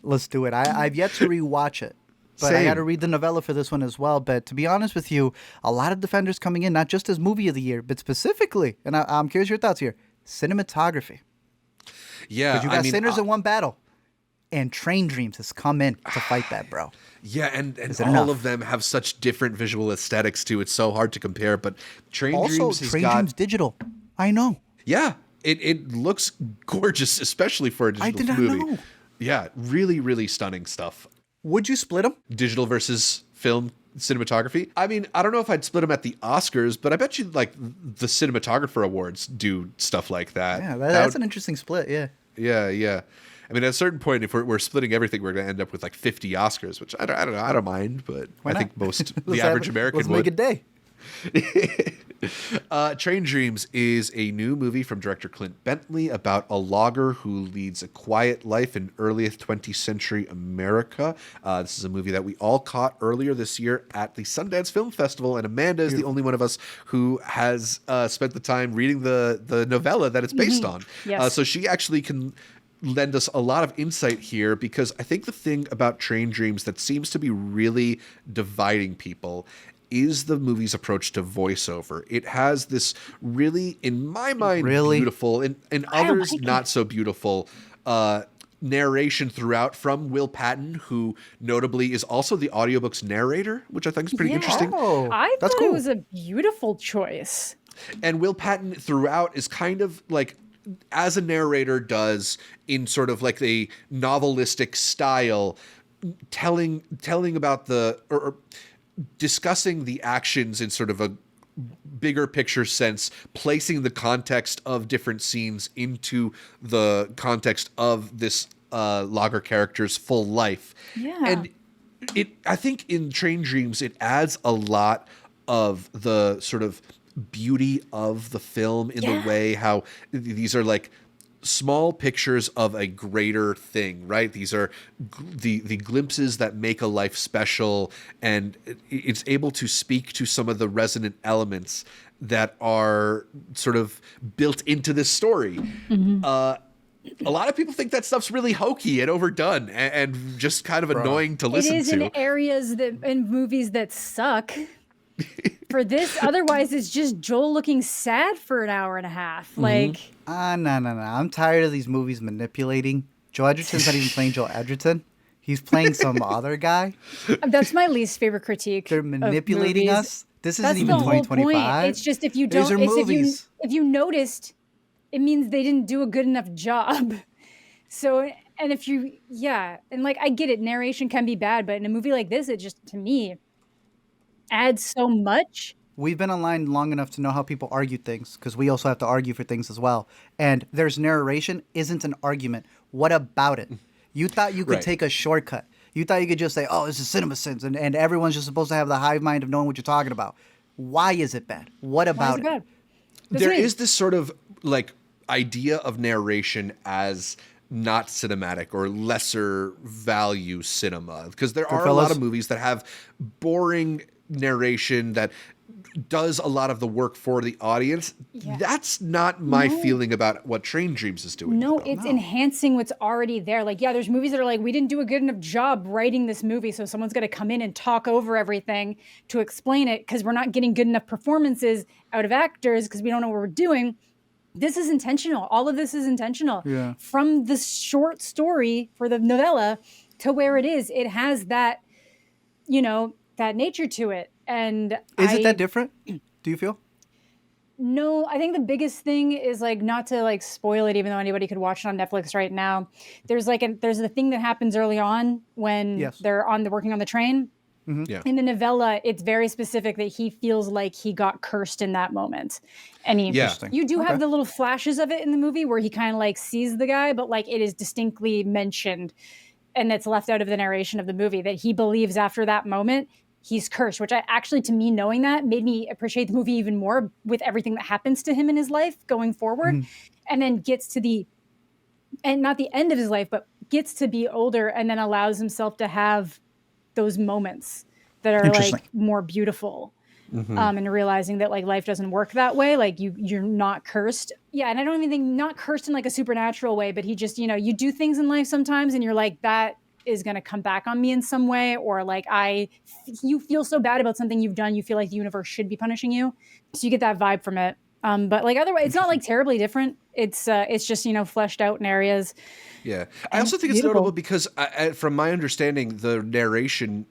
Let's do it. I've yet to rewatch it. But I got to read the novella for this one as well. But to be honest with you, a lot of defenders coming in, not just as movie of the year, but specifically, and I'm curious your thoughts here, cinematography. Yeah. Because you got Sinners in one battle, and Train Dreams has come in to fight that, bro. Yeah, and all of them have such different visual aesthetics, too. It's so hard to compare. But Train Dreams Dreams digital. I know. Yeah, it looks gorgeous, especially for a digital movie. I did not know. Yeah, really, really stunning stuff. Would you split them? Digital versus film cinematography? I mean, I don't know if I'd split them at the Oscars, but I bet you like the cinematographer awards do stuff like that. Yeah, that's an interesting split, yeah. Yeah. I mean, at a certain point, if we're splitting everything, we're going to end up with like 50 Oscars, which I don't know. I don't mind, but I think most the average American let's would. Make a day. Train Dreams is a new movie from director Clint Bentley about a logger who leads a quiet life in early 20th century America. This is a movie that we all caught earlier this year at the Sundance Film Festival, and Amanda is the only one of us who has spent the time reading the novella that it's based on. Yes. So she actually can lend us a lot of insight here, because I think the thing about Train Dreams that seems to be really dividing people is the movie's approach to voiceover. It has this really, in my mind, beautiful, and others not so beautiful narration throughout from Will Patton, who notably is also the audiobook's narrator, which I think is pretty interesting. Oh, I that's thought cool. it was a beautiful choice. And Will Patton throughout is kind of like, as a narrator does in sort of like a novelistic style, telling about or discussing the actions in sort of a bigger picture sense, placing the context of different scenes into the context of this logger character's full life. Yeah. And I think in Train Dreams, it adds a lot of the sort of beauty of the film in the way how these are like small pictures of a greater thing, right? These are the glimpses that make a life special, and it's able to speak to some of the resonant elements that are sort of built into this story. A lot of people think that stuff's really hokey and overdone and just kind of annoying to listen to. It is in areas in movies that suck. For this, otherwise, it's just Joel looking sad for an hour and a half. Like, no. I'm tired of these movies manipulating. Joel Edgerton's not even playing Joel Edgerton. He's playing some other guy. That's my least favorite critique. They're manipulating of us. This isn't That's even the whole 2025. point. It's just if you don't, These are movies. if you noticed, it means they didn't do a good enough job. So, and if you, and like I get it, narration can be bad, but in a movie like this, it just, to me, adds so much. We've been online long enough to know how people argue things, because we also have to argue for things as well. And there's narration isn't an argument. What about it? You thought you could take a shortcut. You thought you could just say, oh, this is CinemaSins, and everyone's just supposed to have the hive mind of knowing what you're talking about. Why is it bad? What about it? Bad? There is this sort of like idea of narration as not cinematic or lesser value cinema, because there are a lot of movies that have boring narration that does a lot of the work for the audience. That's not my feeling about what Train Dreams is doing. No, it's enhancing what's already there. Like, there's movies that are like, we didn't do a good enough job writing this movie, so someone's going to come in and talk over everything to explain it because we're not getting good enough performances out of actors because we don't know what we're doing. This is intentional. All of this is intentional. Yeah. From the short story for the novella to where it is, it has that, that nature to it. And is it that different? Do you feel? No, I think the biggest thing is like not to like spoil it, even though anybody could watch it on Netflix right now. There's the thing that happens early on when they're working on the train. Mm-hmm. Yeah. In the novella, it's very specific that he feels like he got cursed in that moment. And you do have the little flashes of it in the movie where he kind of like sees the guy, but like it is distinctly mentioned, and it's left out of the narration of the movie that he believes after that moment he's cursed, which I actually, to me, knowing that made me appreciate the movie even more with everything that happens to him in his life going forward. And then gets to not the end of his life, but gets to be older and then allows himself to have those moments that are like more beautiful. And realizing that like life doesn't work that way. Like you're not cursed. Yeah. And I don't even think not cursed in like a supernatural way, but he just, you do things in life sometimes and you're like, that is going to come back on me in some way, or like you feel so bad about something you've done, you feel like the universe should be punishing you. So you get that vibe from it. But like otherwise, it's not like terribly different. It's just fleshed out in areas. Yeah, I also think it's notable because from my understanding, the narration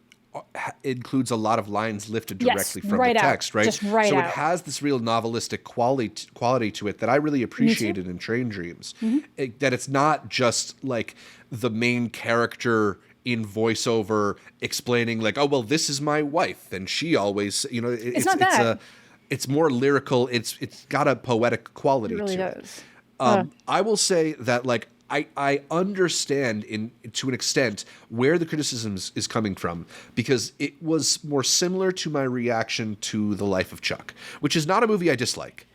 includes a lot of lines lifted directly from the text, right? Just right so out. It has this real novelistic quality to it that I really appreciated in Train Dreams. That it's not just like the main character in voiceover explaining like, oh well, this is my wife and she always, it's not bad. It's more lyrical. It's got a poetic quality it really to does. it. I will say that like I understand to an extent where the criticism is coming from, because it was more similar to my reaction to The Life of Chuck, which is not a movie I dislike.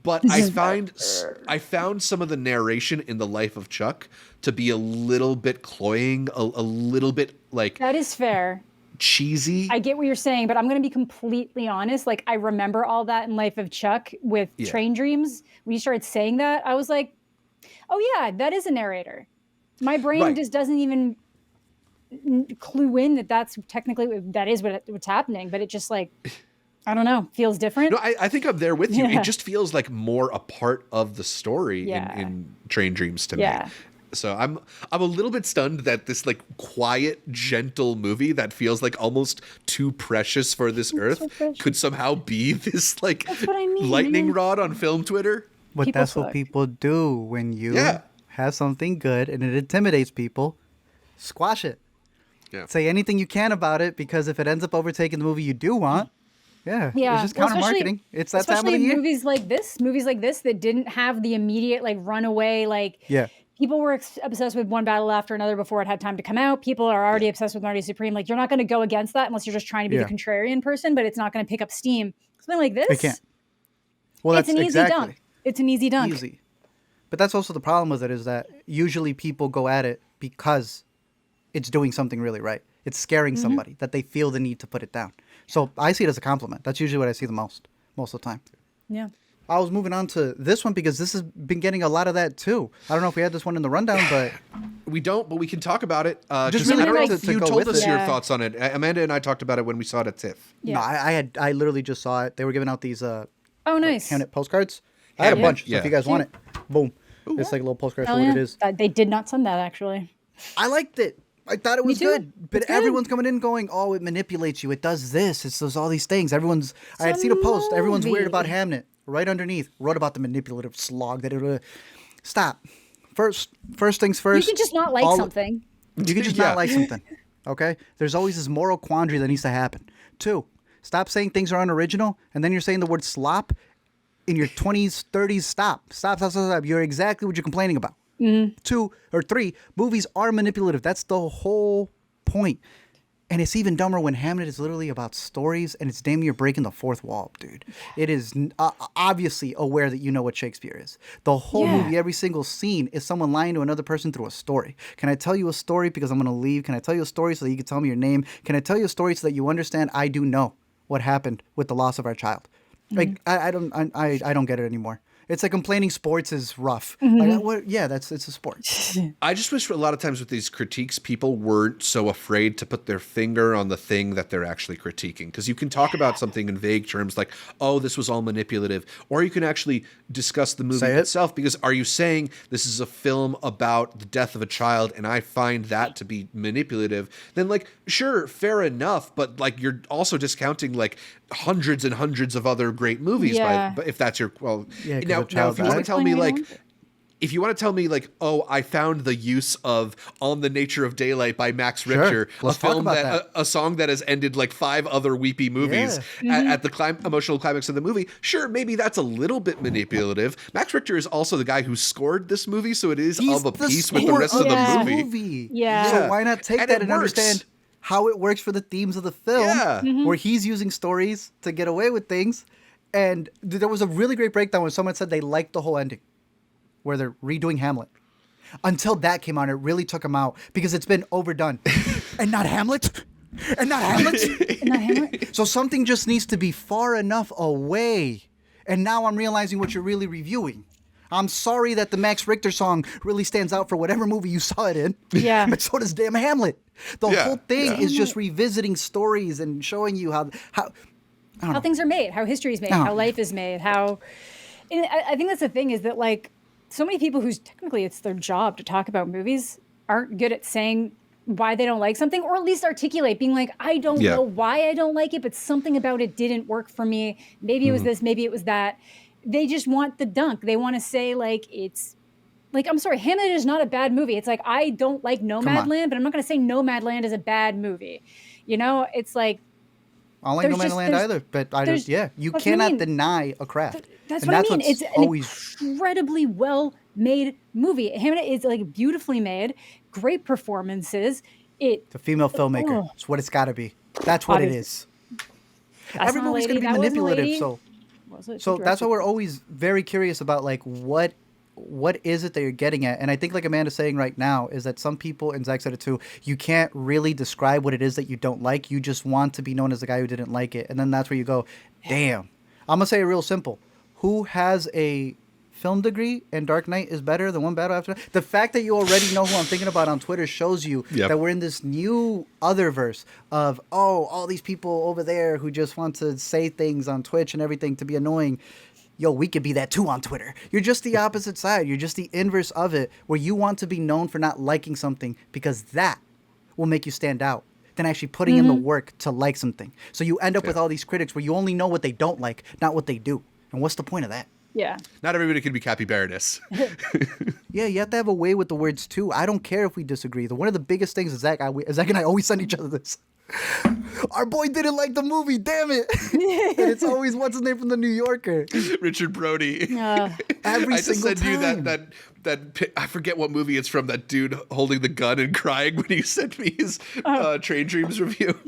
But I found some of the narration in The Life of Chuck to be a little bit cloying, a little bit like... That is fair. Cheesy. I get what you're saying, but I'm going to be completely honest. Like, I remember all that in Life of Chuck with Train Dreams. When you started saying that, I was like, oh yeah, that is a narrator. My brain just doesn't even clue in that that's technically, that is what's happening, but it just like... I don't know. Feels different. No, I think I'm there with you. It just feels like more a part of the story in Train Dreams to me. So I'm a little bit stunned that this like quiet, gentle movie that feels like almost too precious for this earth could somehow be this like lightning rod on film Twitter. But that's what people do when you have something good and it intimidates people. Squash it. Yeah. Say anything you can about it, because if it ends up overtaking the movie you do want. Yeah, it's just counter marketing. It's that time of the year. Movies like this that didn't have the immediate like runaway like. Yeah. People were obsessed with One Battle After Another before it had time to come out. People are already obsessed with Marty Supreme. Like, you're not going to go against that unless you're just trying to be the contrarian person. But it's not going to pick up steam. Something like this. It can't. Well, it's an easy dunk. It's an easy dunk. Easy. But that's also the problem with it, is that usually people go at it because it's doing something really right. It's scaring somebody that they feel the need to put it down. So I see it as a compliment. That's usually what I see the most of the time. Yeah. I was moving on to this one because this has been getting a lot of that too. I don't know if we had this one in the rundown, but we don't. But we can talk about it. Just really I don't know if you told us your thoughts on it. Amanda and I talked about it when we saw it at TIFF. Yeah. No, I literally just saw it. They were giving out these nice Hamnet postcards. I had a bunch. So if you guys want it, boom. Ooh, it's like a little postcard for what it is. They did not send that actually. I liked it. I thought it was good, but everyone's coming in going, "Oh, it manipulates you. It does this. It does all these things." I had seen a post. Everyone's weird about Hamnet. Right underneath, wrote about the manipulative slog that it. Stop. First things first. You can just not like something. You can just not like something. Okay. There's always this moral quandary that needs to happen. 2, stop saying things are unoriginal, and then you're saying the word slop in your 20s, 30s. Stop. You're exactly what you're complaining about. 2 or 3, movies are manipulative. That's the whole point. And it's even dumber when Hamnet is literally about stories and it's damn near breaking the fourth wall, dude. It is obviously aware that you know what Shakespeare is. The whole movie, every single scene is someone lying to another person through a story. Can I tell you a story because I'm going to leave? Can I tell you a story so that you can tell me your name? Can I tell you a story so that you understand I do know what happened with the loss of our child? Like, I don't get it anymore. It's like complaining sports is rough. Like, it's a sport. I just wish a lot of times with these critiques, people weren't so afraid to put their finger on the thing that they're actually critiquing. Because you can talk about something in vague terms like, oh, this was all manipulative. Or you can actually discuss the movie itself. Because are you saying this is a film about the death of a child and I find that to be manipulative? Then, like, sure, fair enough. But, like, you're also discounting, like, hundreds and hundreds of other great movies. But if that's your... Well, now, if you want to tell me, like, oh, I found the use of "On the Nature of Daylight" by Max Richter, a film a song that has ended like 5 other weepy movies at the emotional climax of the movie. Sure, maybe that's a little bit manipulative. Max Richter is also the guy who scored this movie, so it is of a piece with the rest of the movie. So why not take that and understand how it works for the themes of the film, where he's using stories to get away with things. And there was a really great breakdown when someone said they liked the whole ending, where they're redoing Hamlet. Until that came out, it really took them out because it's been overdone. And not Hamlet? And not Hamlet? So something just needs to be far enough away. And now I'm realizing what you're really reviewing. I'm sorry that the Max Richter song really stands out for whatever movie you saw it in. Yeah. But so does damn Hamlet. The whole thing is just revisiting stories and showing you how things are made, how history is made, how life is made, I think that's the thing, is that like so many people who's technically it's their job to talk about movies aren't good at saying why they don't like something, or at least articulate, being like, I don't know why I don't like it, but something about it didn't work for me. Maybe it was this, maybe it was that. They just want the dunk. They want to say like it's like, I'm sorry, Hamnet is not a bad movie. It's like, I don't like Nomadland, but I'm not going to say Nomadland is a bad movie. You know, it's like, I don't like Nomadland either, but you cannot deny a craft. That's what I mean. It's an incredibly well made movie. Hamnet is like beautifully made, great performances. It's a female filmmaker. It's what it's got to be. That's what it is. Every movie's going to be manipulative, so that's why we're always very curious about like what is it that you're getting at. And I think like Amanda's saying right now is that some people, and Zach said it too, you can't really describe what it is that you don't like. You just want to be known as the guy who didn't like it. And then that's where you go, damn. I'm going to say it real simple. Who has a film degree and Dark Knight is better than one battle after that? The fact that you already know who I'm thinking about on Twitter shows you that we're in this new otherverse of, all these people over there who just want to say things on Twitch and everything to be annoying. Yo, we could be that too on Twitter. You're just the opposite side. You're just the inverse of it, where you want to be known for not liking something because that will make you stand out than actually putting in the work to like something. So you end up with all these critics where you only know what they don't like, not what they do. And what's the point of that? Yeah. Not everybody can be capybaraness. Yeah, you have to have a way with the words too. I don't care if we disagree. One of the biggest things is Zach and I always send each other this. Our boy didn't like the movie, damn it. And it's always, what's his name from the New Yorker? Richard Brody. Every I single just sent time. you that I forget what movie it's from, that dude holding the gun and crying when he sent me his Train Dreams review.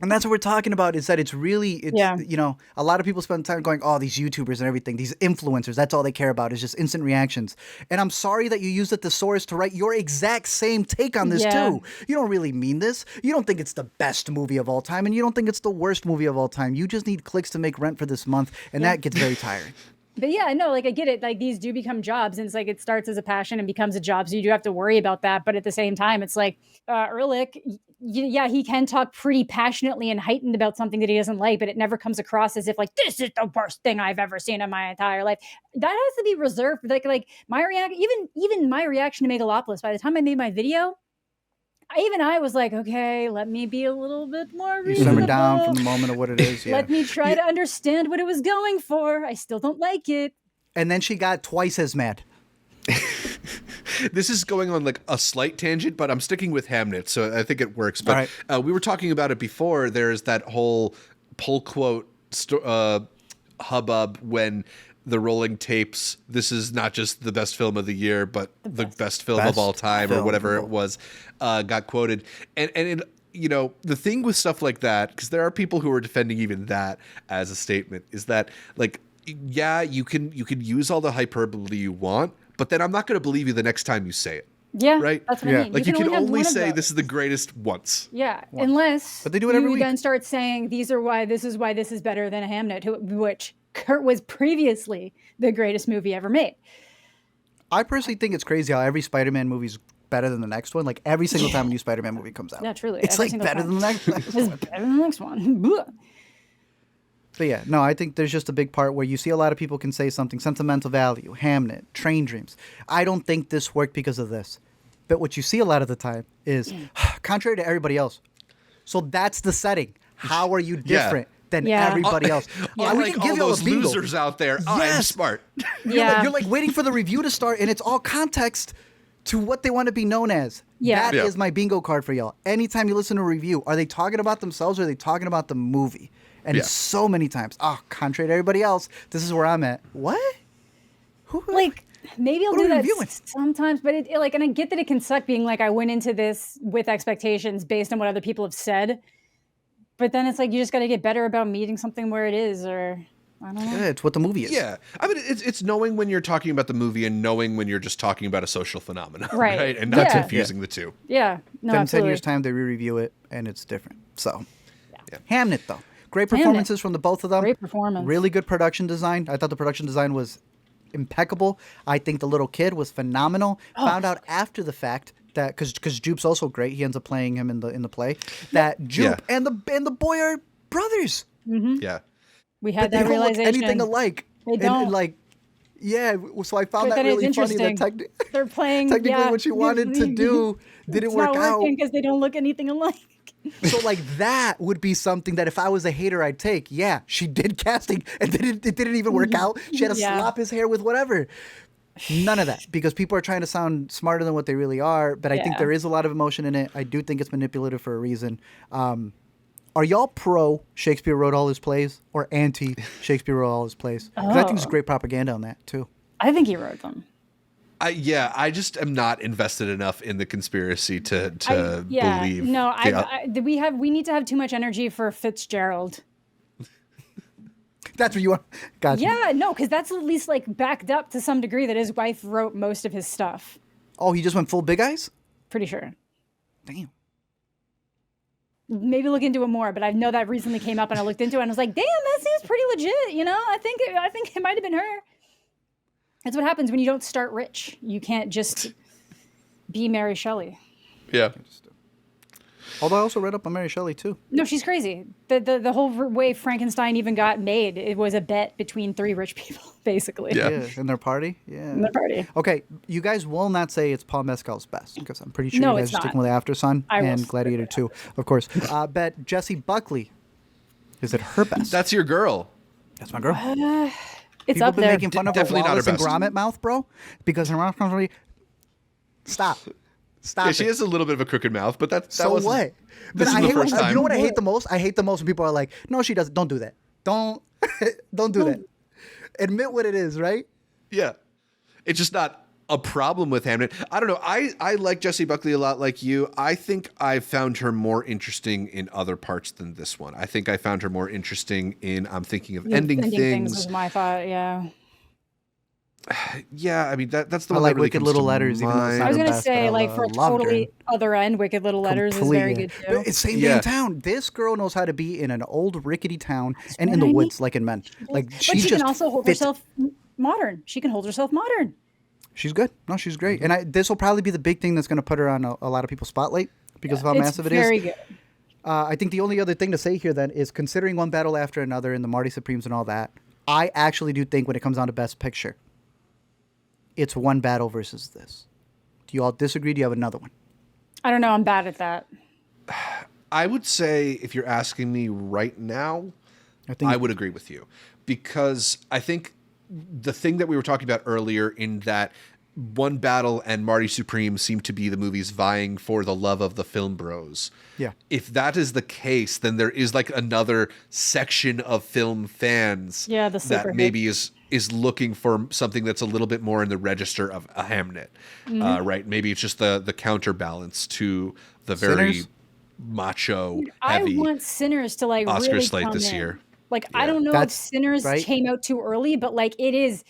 And that's what we're talking about, is that it's you know, a lot of people spend time going, these YouTubers and everything, these influencers, that's all they care about is just instant reactions. And I'm sorry that you use the thesaurus to write your exact same take on this too. You don't really mean this. You don't think it's the best movie of all time, and you don't think it's the worst movie of all time. You just need clicks to make rent for this month, and that gets very tiring. But yeah, no, like I get it. Like these do become jobs, and it's like it starts as a passion and becomes a job. So you do have to worry about that. But at the same time, it's like Ehrlich, he can talk pretty passionately and heightened about something that he doesn't like, but it never comes across as if like, this is the worst thing I've ever seen in my entire life. That has to be reserved. Like my reaction, even my reaction to Megalopolis, by the time I made my video, I was like, okay, let me be a little bit more reasonable. You simmer down from the moment of what it is. Let me try to understand what it was going for. I still don't like it. And then she got twice as mad. This is going on like a slight tangent, but I'm sticking with Hamnet, so I think it works. But we were talking about it before. There's that whole pull quote hubbub when the Rolling Tapes, this is not just the best film of the year, but the best film of all time, or whatever it was, got quoted. And it, you know, the thing with stuff like that, because there are people who are defending even that as a statement, is that like, yeah, you can use all the hyperbole you want, but then I'm not going to believe you the next time you say it. Yeah, right. That's what I mean. Like you can only say this is the greatest once. Yeah, unless but they do it every week. Then start saying this is why this is better than Hamnet, which Kurt was previously the greatest movie ever made. I personally think it's crazy how every Spider-Man movie is better than the next one. Like every single time a new Spider-Man movie comes out. Yeah, truly. It's like better than the next one. It's better than the next one. But yeah, no, I think there's just a big part where you see a lot of people can say something, sentimental value, Hamnet, Train Dreams. I don't think this worked because of this. But what you see a lot of the time is contrary to everybody else. So that's the setting. How are you different than everybody else? We can give all those losers out there. I'm smart. You're like waiting for the review to start, and it's all context to what they want to be known as. That is my bingo card for y'all. Anytime you listen to a review, are they talking about themselves or are they talking about the movie? And so many times, contrary to everybody else, this is where I'm at. What? Like, maybe I'll do that sometimes, but and I get that it can suck being like, I went into this with expectations based on what other people have said. But then it's like, you just got to get better about meeting something where it is, or I don't know. Yeah, it's what the movie is. Yeah. I mean, it's knowing when you're talking about the movie and knowing when you're just talking about a social phenomenon. Right. And not confusing the two. Yeah. No, then absolutely. 10 years' time, they re-review it, and it's different. So, Hamnet, though. Great performances from the both of them. Great performance. Really good production design. I thought the production design was impeccable. I think the little kid was phenomenal. Found out after the fact that because Jupe's also great. He ends up playing him in the play. That Jupe and the boy are brothers. Mm-hmm. Yeah, we had but that realization. They don't look anything alike. They don't. And like, so I found that really funny. That they're playing. Technically, what she wanted to do didn't work out because they don't look anything alike. So like that would be something that if I was a hater, I'd take. Yeah, she did casting and it didn't even work out. She had to slop his hair with whatever. None of that, because people are trying to sound smarter than what they really are. But I think there is a lot of emotion in it. I do think it's manipulative for a reason. Are y'all pro Shakespeare wrote all his plays or anti Shakespeare wrote all his plays? Because I think there's great propaganda on that too. I think he wrote them. I just am not invested enough in the conspiracy to believe. No, we need to have too much energy for Fitzgerald. That's what you want. Gotcha. Yeah, no, because that's at least like backed up to some degree that his wife wrote most of his stuff. Oh, he just went full Big Eyes? Pretty sure. Damn. Maybe look into it more, but I know that recently came up and I looked into it and I was like, damn, that seems pretty legit. You know, I think it might have been her. That's what happens when you don't start rich. You can't just be Mary Shelley. Yeah. Although I also read up on Mary Shelley too. No, she's crazy. The whole way Frankenstein even got made, it was a bet between three rich people, basically. Yeah, in their party. Yeah. In their party. Okay, you guys will not say it's Paul Mescal's best, because I'm pretty sure you guys are sticking with After Sun and Gladiator 2, of course. Bet Jessie Buckley, is it her best? That's your girl. That's my girl. It's People up been there. making fun of her Definitely not her Wallace and best. Gromit mouth, bro, because her mouth comes really... Stop. Yeah, she has a little bit of a crooked mouth, but that so wasn't... what? This But is the first time. You know what I hate the most? I hate the most when people are like, "No, she doesn't. Don't do that. Don't do that." Admit what it is, right? Yeah. It's just not a problem with Hamnet. I don't know. I like Jessie Buckley a lot like you. I think I found her more interesting in other parts than this one. I think I found her more interesting in I'm Thinking of Ending Things. Was my thought, yeah. Yeah, I mean, that's the I one like that really Wicked comes Little to Letters, even though it's mind. not I was her going to best, say, but like, for a loved totally her. other end, Wicked Little Letters is very good, too. But it's same damn town. This girl knows how to be in an old rickety town and in the woods, like in Men. Like But she she just can also hold fits it. herself modern. She can hold herself modern. She's good. No, she's great. And this will probably be the big thing that's going to put her on a lot of people's spotlight because of how massive it is. Very good. I think the only other thing to say here then is considering one battle after another and the Marty Supremes and all that, I actually do think when it comes down to Best Picture, it's one battle versus this. Do you all disagree? Do you have another one? I don't know. I'm bad at that. I would say, if you're asking me right now, I would agree with you. Because I think the thing that we were talking about earlier in that One Battle and Marty Supreme seem to be the movies vying for the love of the film bros. Yeah. If that is the case, then there is like another section of film fans that maybe is looking for something that's a little bit more in the register of a Hamnet, right? Maybe it's just the counterbalance to the very macho, heavy I want Sinners to like Oscar really slate come this in. year. Like, I don't know if Sinners came out too early, but like it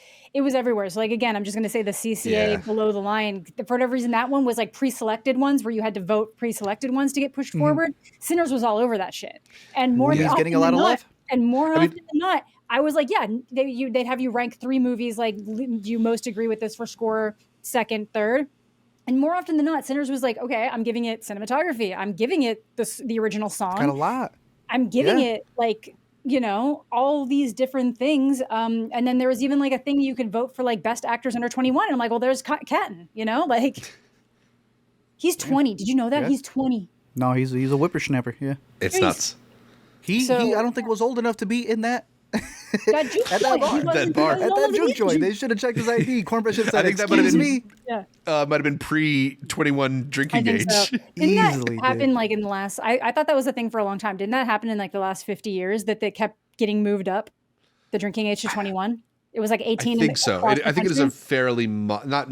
was everywhere. So like, again, I'm just going to say the CCA below the line. For whatever reason, that one was like pre-selected ones where you had to vote pre-selected ones to get pushed forward. Sinners was all over that shit. And more He's getting a lot of love. And more often than not, I was like, yeah, they'd have you rank 3 movies. Like, do you most agree with this for score, second, third? And more often than not, Sinners was like, okay, I'm giving it cinematography. I'm giving it the original song. Got a lot. I'm giving it like, you know, all these different things. And then there was even like a thing you could vote for like best actors under 21. And I'm like, well, there's Catton, you know, like he's 20. Did you know that? Yeah. He's 20. No, he's a whippersnapper. Yeah. It's nuts. He I don't think was old enough to be in that. That juke at that bar. At that juke joint. They should have checked his ID. Cornbread should have said, I think that might have been, me. Might have been pre-21 drinking age. So. Didn't that happen like in the last, I thought that was a thing for a long time. Didn't that happen in like the last 50 years that they kept getting moved up, the drinking age to 21? It was like 18. I think so. I think it is a fairly, not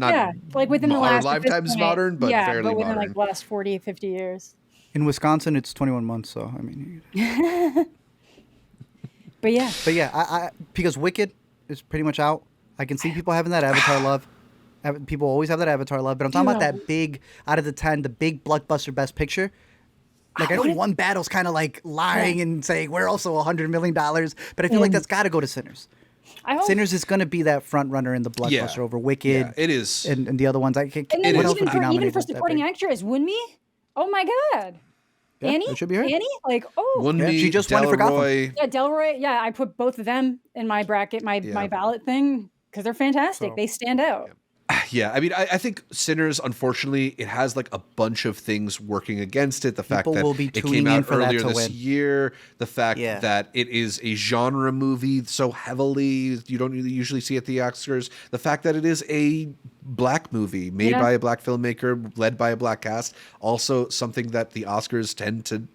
like within the last lifetimes modern, but fairly but within modern. like the last 40, 50 years. In Wisconsin, it's 21 months, so I mean. But yeah, I because Wicked is pretty much out. I can see people having that Avatar love. People always have that Avatar love, but I'm talking about that big, out of the 10, the big blockbuster Best Picture. Like, I know One Battle's kind of like lying and saying we're also $100 million, but I feel like that's got to go to Sinners. Sinners is going to be that front runner in the blockbuster over Wicked. Yeah, it is. And the other ones. I can't. And then even for supporting actress, Wunmi. Oh my God. Yeah, Annie? That should be her. Annie? Like, she just won for Gotham. Yeah, Delroy. Yeah, I put both of them in my bracket, my ballot thing, because they're fantastic. They stand out. Yeah, I mean, I think Sinners, unfortunately, it has like a bunch of things working against it. The fact that it came out earlier this year, the fact that it is a genre movie so heavily, you don't usually see at the Oscars, the fact that it is a black movie made by a black filmmaker, led by a black cast. Also something that the Oscars tend to,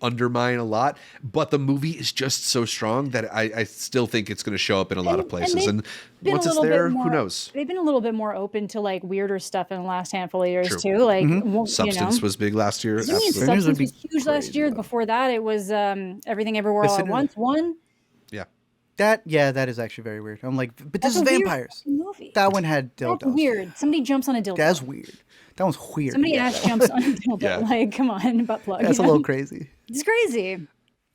undermine a lot. But the movie is just so strong that I still think it's going to show up in a lot of places. And once it's there, who knows? They've been a little bit more open to like weirder stuff in the last handful of years too. Like Substance was big last year. Substance was huge last year. Before that, it was Everything Everywhere All at Once. Yeah. That is actually very weird. I'm like, but this is vampires. Movie. That one had dildos. That's weird. Somebody jumps on a dildo. That's weird. That one's weird. Somebody ass jumps on a dildo. Like, come on, butt plug. That's a little crazy. It's crazy.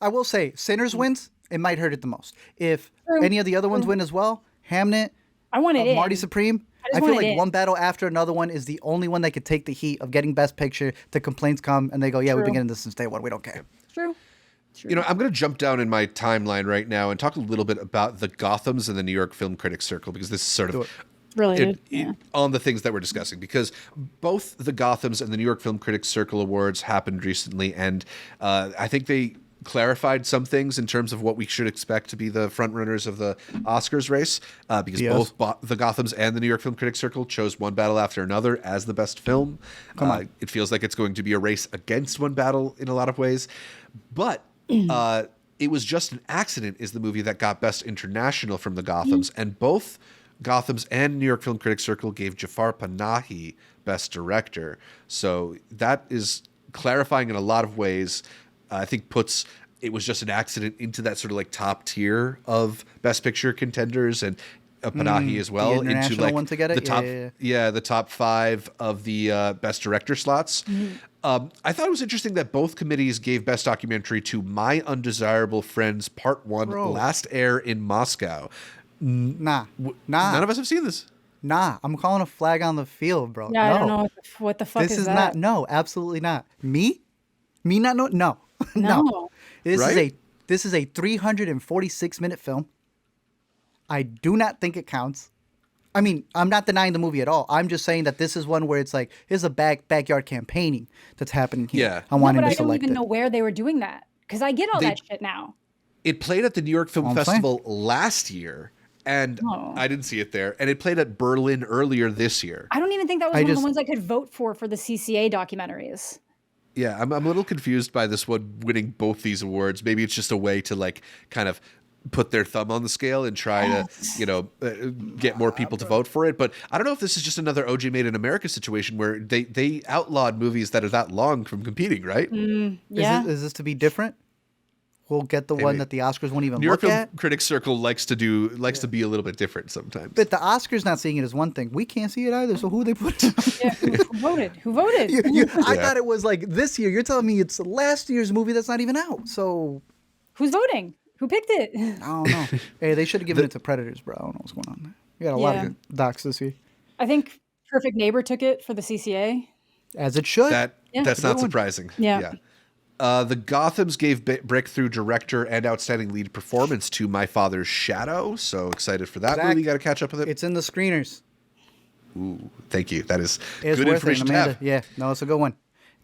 I will say, Sinners wins. It might hurt it the most. If any of the other ones win as well, Hamnet, I want it Marty Supreme. I feel like one battle after another one is the only one that could take the heat of getting Best Picture. The complaints come and they go, yeah, we've been getting this since day one. We don't care. True. I'm going to jump down in my timeline right now and talk a little bit about the Gothams and the New York Film Critics Circle, because this is sort of related on the things that we're discussing, because both the Gothams and the New York Film Critics Circle Awards happened recently, and I think they clarified some things in terms of what we should expect to be the front runners of the Oscars race, because both the Gothams and the New York Film Critics Circle chose One Battle After Another as the best film. It feels like it's going to be a race against One Battle in a lot of ways, but It Was Just an Accident is the movie that got Best International from the Gothams, and both Gothams and New York Film Critics Circle gave Jafar Panahi Best Director. So that is clarifying in a lot of ways. I think puts It Was Just an Accident into that sort of like top tier of Best Picture contenders, and Panahi as well into like one to get it? the top 5 of the Best Director slots. I thought it was interesting that both committees gave Best Documentary to My Undesirable Friends Part 1, Last Air in Moscow. Nah. None of us have seen this. Nah, I'm calling a flag on the field, bro. Yeah, no. I don't know what the fuck this is that. Not. No, absolutely not. Me not know. No. No. This is a 346-minute film. I do not think it counts. I mean, I'm not denying the movie at all. I'm just saying that this is one where it's like, here's a backyard campaigning that's happening here. Yeah. I wanted to select it. I don't even know where they were doing that, because I get all that shit now. It played at the New York Film Festival last year, and I didn't see it there. And it played at Berlin earlier this year. I don't even think that was one of the ones I could vote for the CCA documentaries. Yeah, I'm a little confused by this one winning both these awards. Maybe it's just a way to like kind of put their thumb on the scale and try to, get more people to vote for it. But I don't know if this is just another OJ Made in America situation where they outlawed movies that are that long from competing, right? Yeah. Is this to be different? We'll get the one that the Oscars won't even New York look at. Film Critics Circle likes to be a little bit different sometimes. But the Oscars not seeing it is one thing. We can't see it either. So who they put? Who voted? Who voted? I thought it was like this year. You're telling me it's last year's movie that's not even out. So who's voting? Who picked it? I don't know. Hey, they should have given it to Predators, bro. I don't know what's going on there. We got a lot of good docs this year. I think Perfect Neighbor took it for the CCA. As it should. That's not surprising. Yeah. The Gothams gave Breakthrough Director and Outstanding Lead Performance to My Father's Shadow. So excited for that movie. Got to catch up with it. It's in the screeners. Ooh, thank you. That is good information to have. Yeah, no, it's a good one.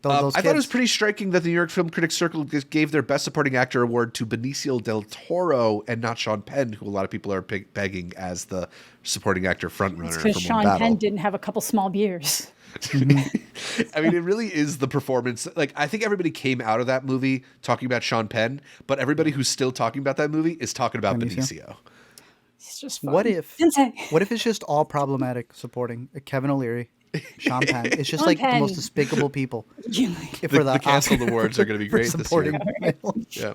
I thought it was pretty striking that the New York Film Critics Circle gave their Best Supporting Actor award to Benicio del Toro and not Sean Penn, who a lot of people are pegging as the supporting actor frontrunner for One because Sean Penn didn't have a couple small beers. I mean, it really is the performance. Like, I think everybody came out of that movie talking about Sean Penn, but everybody who's still talking about that movie is talking about Benicio. It's just fun. What if it's just all problematic supporting Kevin O'Leary, Sean Penn? It's just like the most despicable people. The canceled awards are going to be great this year.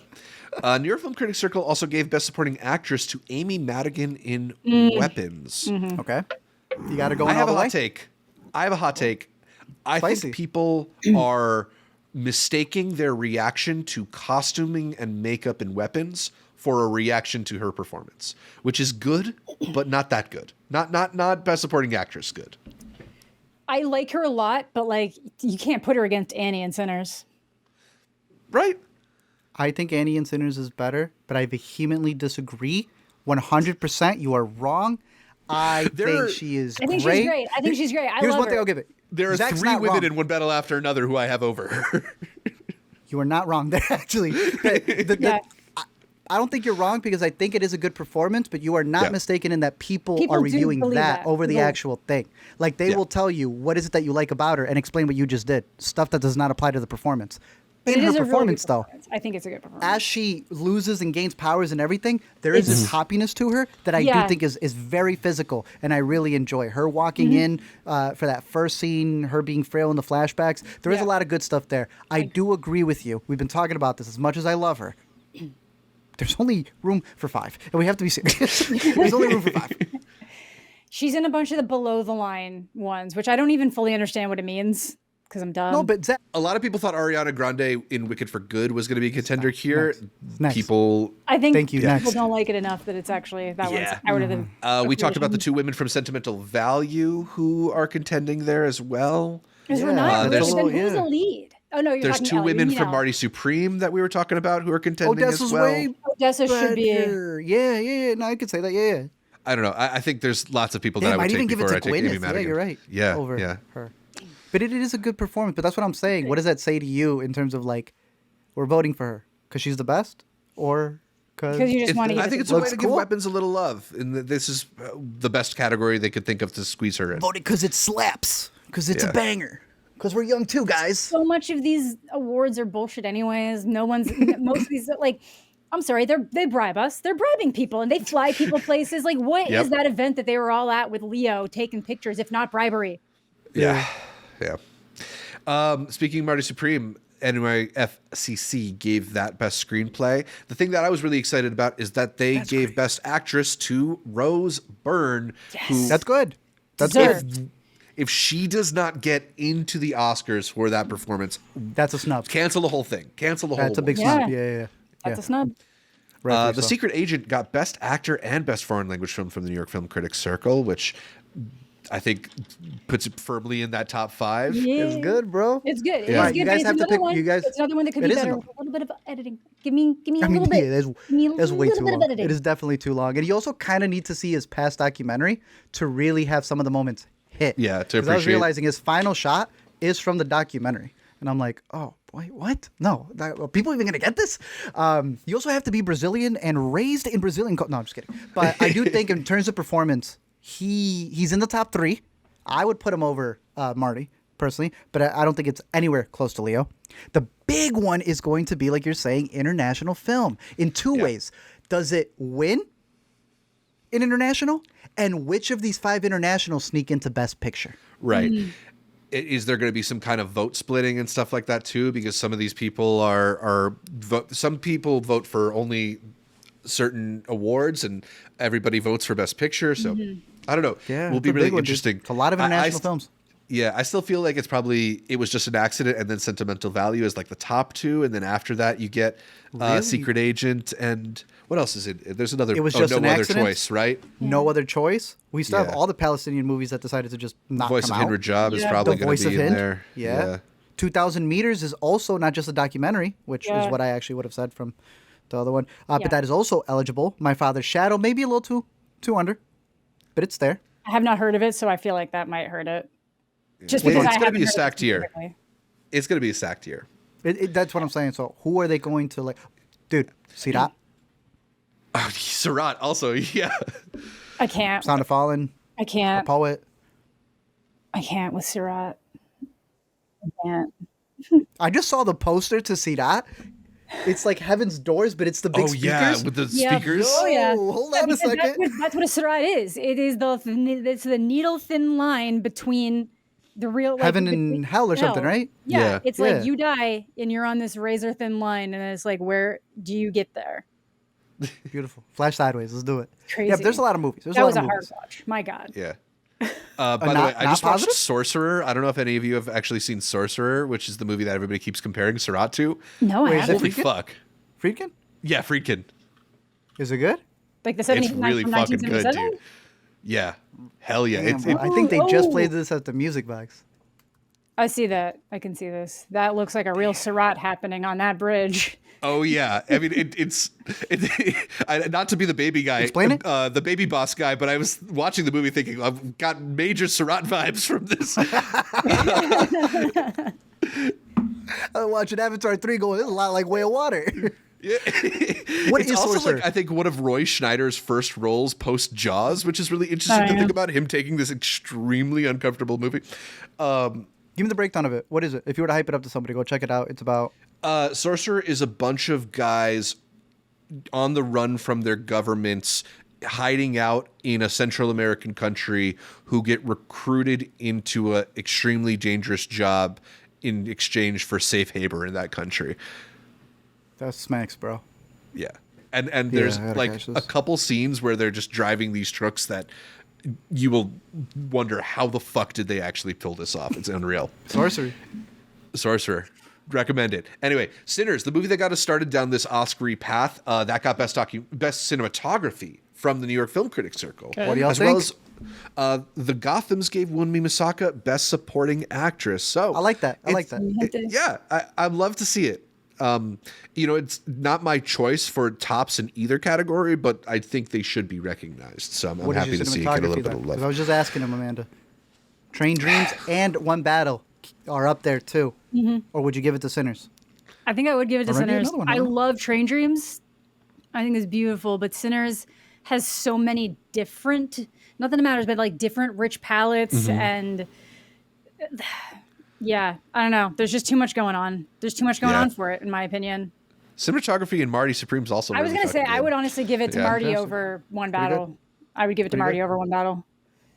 Yeah. New York Film Critics Circle also gave Best Supporting Actress to Amy Madigan in Weapons. Mm-hmm. Okay. You got to go. I have a hot take. I think people are mistaking their reaction to costuming and makeup in Weapons for a reaction to her performance, which is good, but not that good. Not Best Supporting Actress good. I like her a lot, but like you can't put her against Annie in Sinners. Right? I think Annie in Sinners is better, but I vehemently disagree. 100%, you are wrong. I think she is great. She's great. I think she's great. Here's one thing I'll give it. There are Zach's 3 women in One Battle After Another who I have over her. You are not wrong there, actually. I don't think you're wrong because I think it is a good performance, but you are not mistaken in that people are do reviewing believe that over the actual thing. Like they will tell you what is it that you like about her and explain what you just did. Stuff that does not apply to the performance. But In it her is a really performance, good though, performance. I think it's a good performance. as she loses and gains powers and everything, there is this hoppiness to her that I do think is very physical, and I really enjoy her walking in for that first scene, her being frail in the flashbacks. There is a lot of good stuff there. I do agree with you. We've been talking about this as much as I love her. There's only room for 5, and we have to be serious. There's only room for 5. She's in a bunch of the below the line ones, which I don't even fully understand what it means because I'm dumb. No, but A lot of people thought Ariana Grande in Wicked for Good was going to be a contender here. Next. People, I think Thank you, people next. don't like it enough that it's actually that one's out of the. we talked about the 2 women from Sentimental Value who are contending there as well. Is Yeah, Renata? there's- Then who's the lead? Oh no, you're There's talking 2 Ellie. women You from know. Marty Supreme that we were talking about who are contending Odessa's as well. way Odessa should be. better. Yeah. No, I could say that. Yeah. I don't know. I think there's lots of people They that I would might take even give it before to I take Amy Gwyneth. Yeah, Madigan. you're right. Yeah, Over yeah. her. But it is a good performance. But that's what I'm saying. What does that say to you in terms of like, we're voting for her because she's the best, or Because you just want to. I think it's a way to give weapons a little love, and this is the best category they could think of to squeeze her in. voted because it slaps, because it's a banger, because we're young too, guys. So much of these awards are bullshit, anyways. No one's. Most of these like. I'm sorry, they bribe us. They're bribing people and they fly people places. Like, what is that event that they were all at with Leo taking pictures, if not bribery? Yeah. Speaking of Marty Supreme, NYFCC gave that best screenplay. The thing that I was really excited about is that they gave best actress to Rose Byrne. Who, That's good. That's Deserved. good. if she does not get into the Oscars for that performance, That's a snub. cancel the whole thing. Cancel the whole. That's a big Yeah. snub. Yeah. That's a snub. Rightfully The so. Secret Agent got Best Actor and Best Foreign Language Film from the New York Film Critics Circle, which I think puts it firmly in that top 5. Yeah. It's good, bro. It's good. It's Yeah. good. You guys It's have to another pick- one. you guys- It's another one that could it be is better another- with a little bit of editing. Give me a I mean, little bit. yeah, Give me a that's way little too bit of long. editing. It is definitely too long. And you also kind of need to see his past documentary to really have some of the moments hit. Yeah, to 'Cause I was appreciate- realizing his final shot is from the documentary. And I'm like, oh, wait, what? No. Are people even going to get this? You also have to be Brazilian and raised in Brazilian. No, I'm just kidding. But I do think in terms of performance, he's in the top 3. I would put him over Marty, personally. But I don't think it's anywhere close to Leo. The big one is going to be, like you're saying, international film in 2 ways. Does it win in international? And which of these 5 internationals sneak into Best Picture? Right. Is there going to be some kind of vote splitting and stuff like that too? Because some of these people some people vote for only certain awards, and everybody votes for Best Picture. So I don't know. Yeah, will it's be a big really one, dude. interesting. It's a lot of international films. Yeah, I still feel like it was just an accident, and then Sentimental Value is like the top 2, and then after that you get Secret Agent, and what else is it? There's another. It was just No an Other accident? Choice, right? No other choice. We still have Yeah. all the Palestinian movies that decided to just not Voice come of out. Hind Rajab is Yeah. probably The going Voice to of be in Hind. there. Yeah. 2,000 Meters is also not just a documentary, which is what I actually would have said from the other one. But that is also eligible. My Father's Shadow, maybe a little too under, but it's there. I have not heard of it, so I feel like that might hurt it. Just Well, because it's I gonna haven't be a heard it stacked year. specifically. It's going to be a stacked year. That's what I'm saying. So who are they going to like? Dude, see that? Oh, Surratt also, yeah. I can't. Sound of Fallen, I can't. Poet. I can't with Surratt. I can't. I just saw the poster to see that. It's like Heaven's Doors, but it's the big Oh speakers. yeah, with the Yeah. speakers. Oh yeah. Hold Yeah, on a because second. That's what a Surratt is. It is it's the needle thin line between the real like, Heaven between and hell or something, right? Yeah, Yeah. it's Yeah. like you die and you're on this razor thin line, and it's like, where do you get there? Beautiful. Flash Sideways. Let's do it. Crazy. Yeah, but there's a lot of movies. There's That a was lot a of hard movies. watch. My God. Yeah. By the not- way, I not just watched positive? Sorcerer. I don't know if any of you have actually seen Sorcerer, which is the movie that everybody keeps comparing Surratt to. No, I Wait, is that haven't. Holy Friedkin? fuck. Friedkin? Yeah, Friedkin. Is it good? Like the It's 79 really from fucking good, 1977? dude. Yeah. Hell yeah. Damn, I think they just played this at the music box. I see that. I can see this. That looks like a real Surratt happening on that bridge. Oh yeah, I mean it's not to be the baby guy, Explain it. The baby boss guy, but I was watching the movie thinking I've got major Surratt vibes from this. I was watching Avatar 3 going, this is a lot like Way of Water. It's also like I think one of Roy Schneider's first roles post Jaws, which is really interesting to think about him taking this extremely uncomfortable movie. Give me the breakdown of it. What is it? If you were to hype it up to somebody, go check it out. It's about Sorcerer is a bunch of guys on the run from their governments, hiding out in a Central American country, who get recruited into an extremely dangerous job in exchange for safe haven in that country. That smacks, bro. Yeah. And there's like a couple scenes where they're just driving these trucks that you will wonder how the fuck did they actually pull this off. It's unreal. Sorcerer. Recommend it. Anyway, Sinners, the movie that got us started down this Oscar-y path, that got best cinematography from the New York Film Critics Circle. Okay. What do y'all think? Well as the Gothams gave Wunmi Misaka Best Supporting Actress. So I like that. I'd love to see it. It's not my choice for tops in either category, but I think they should be recognized. So I'm happy to see it get a little bit of love. I was just asking him, Amanda. Train Dreams and One Battle are up there too. Or would you give it to Sinners? I think I would give it to Sinners. I love Train Dreams. I think it's beautiful, but Sinners has so many different, not that it matters, but like different rich palettes and I don't know. There's just too much going on. There's too much going on for it, in my opinion. Cinematography in Marty Supreme's also. I was going to say, I would honestly give it to Marty over One Battle. I would give it to Marty over One Battle.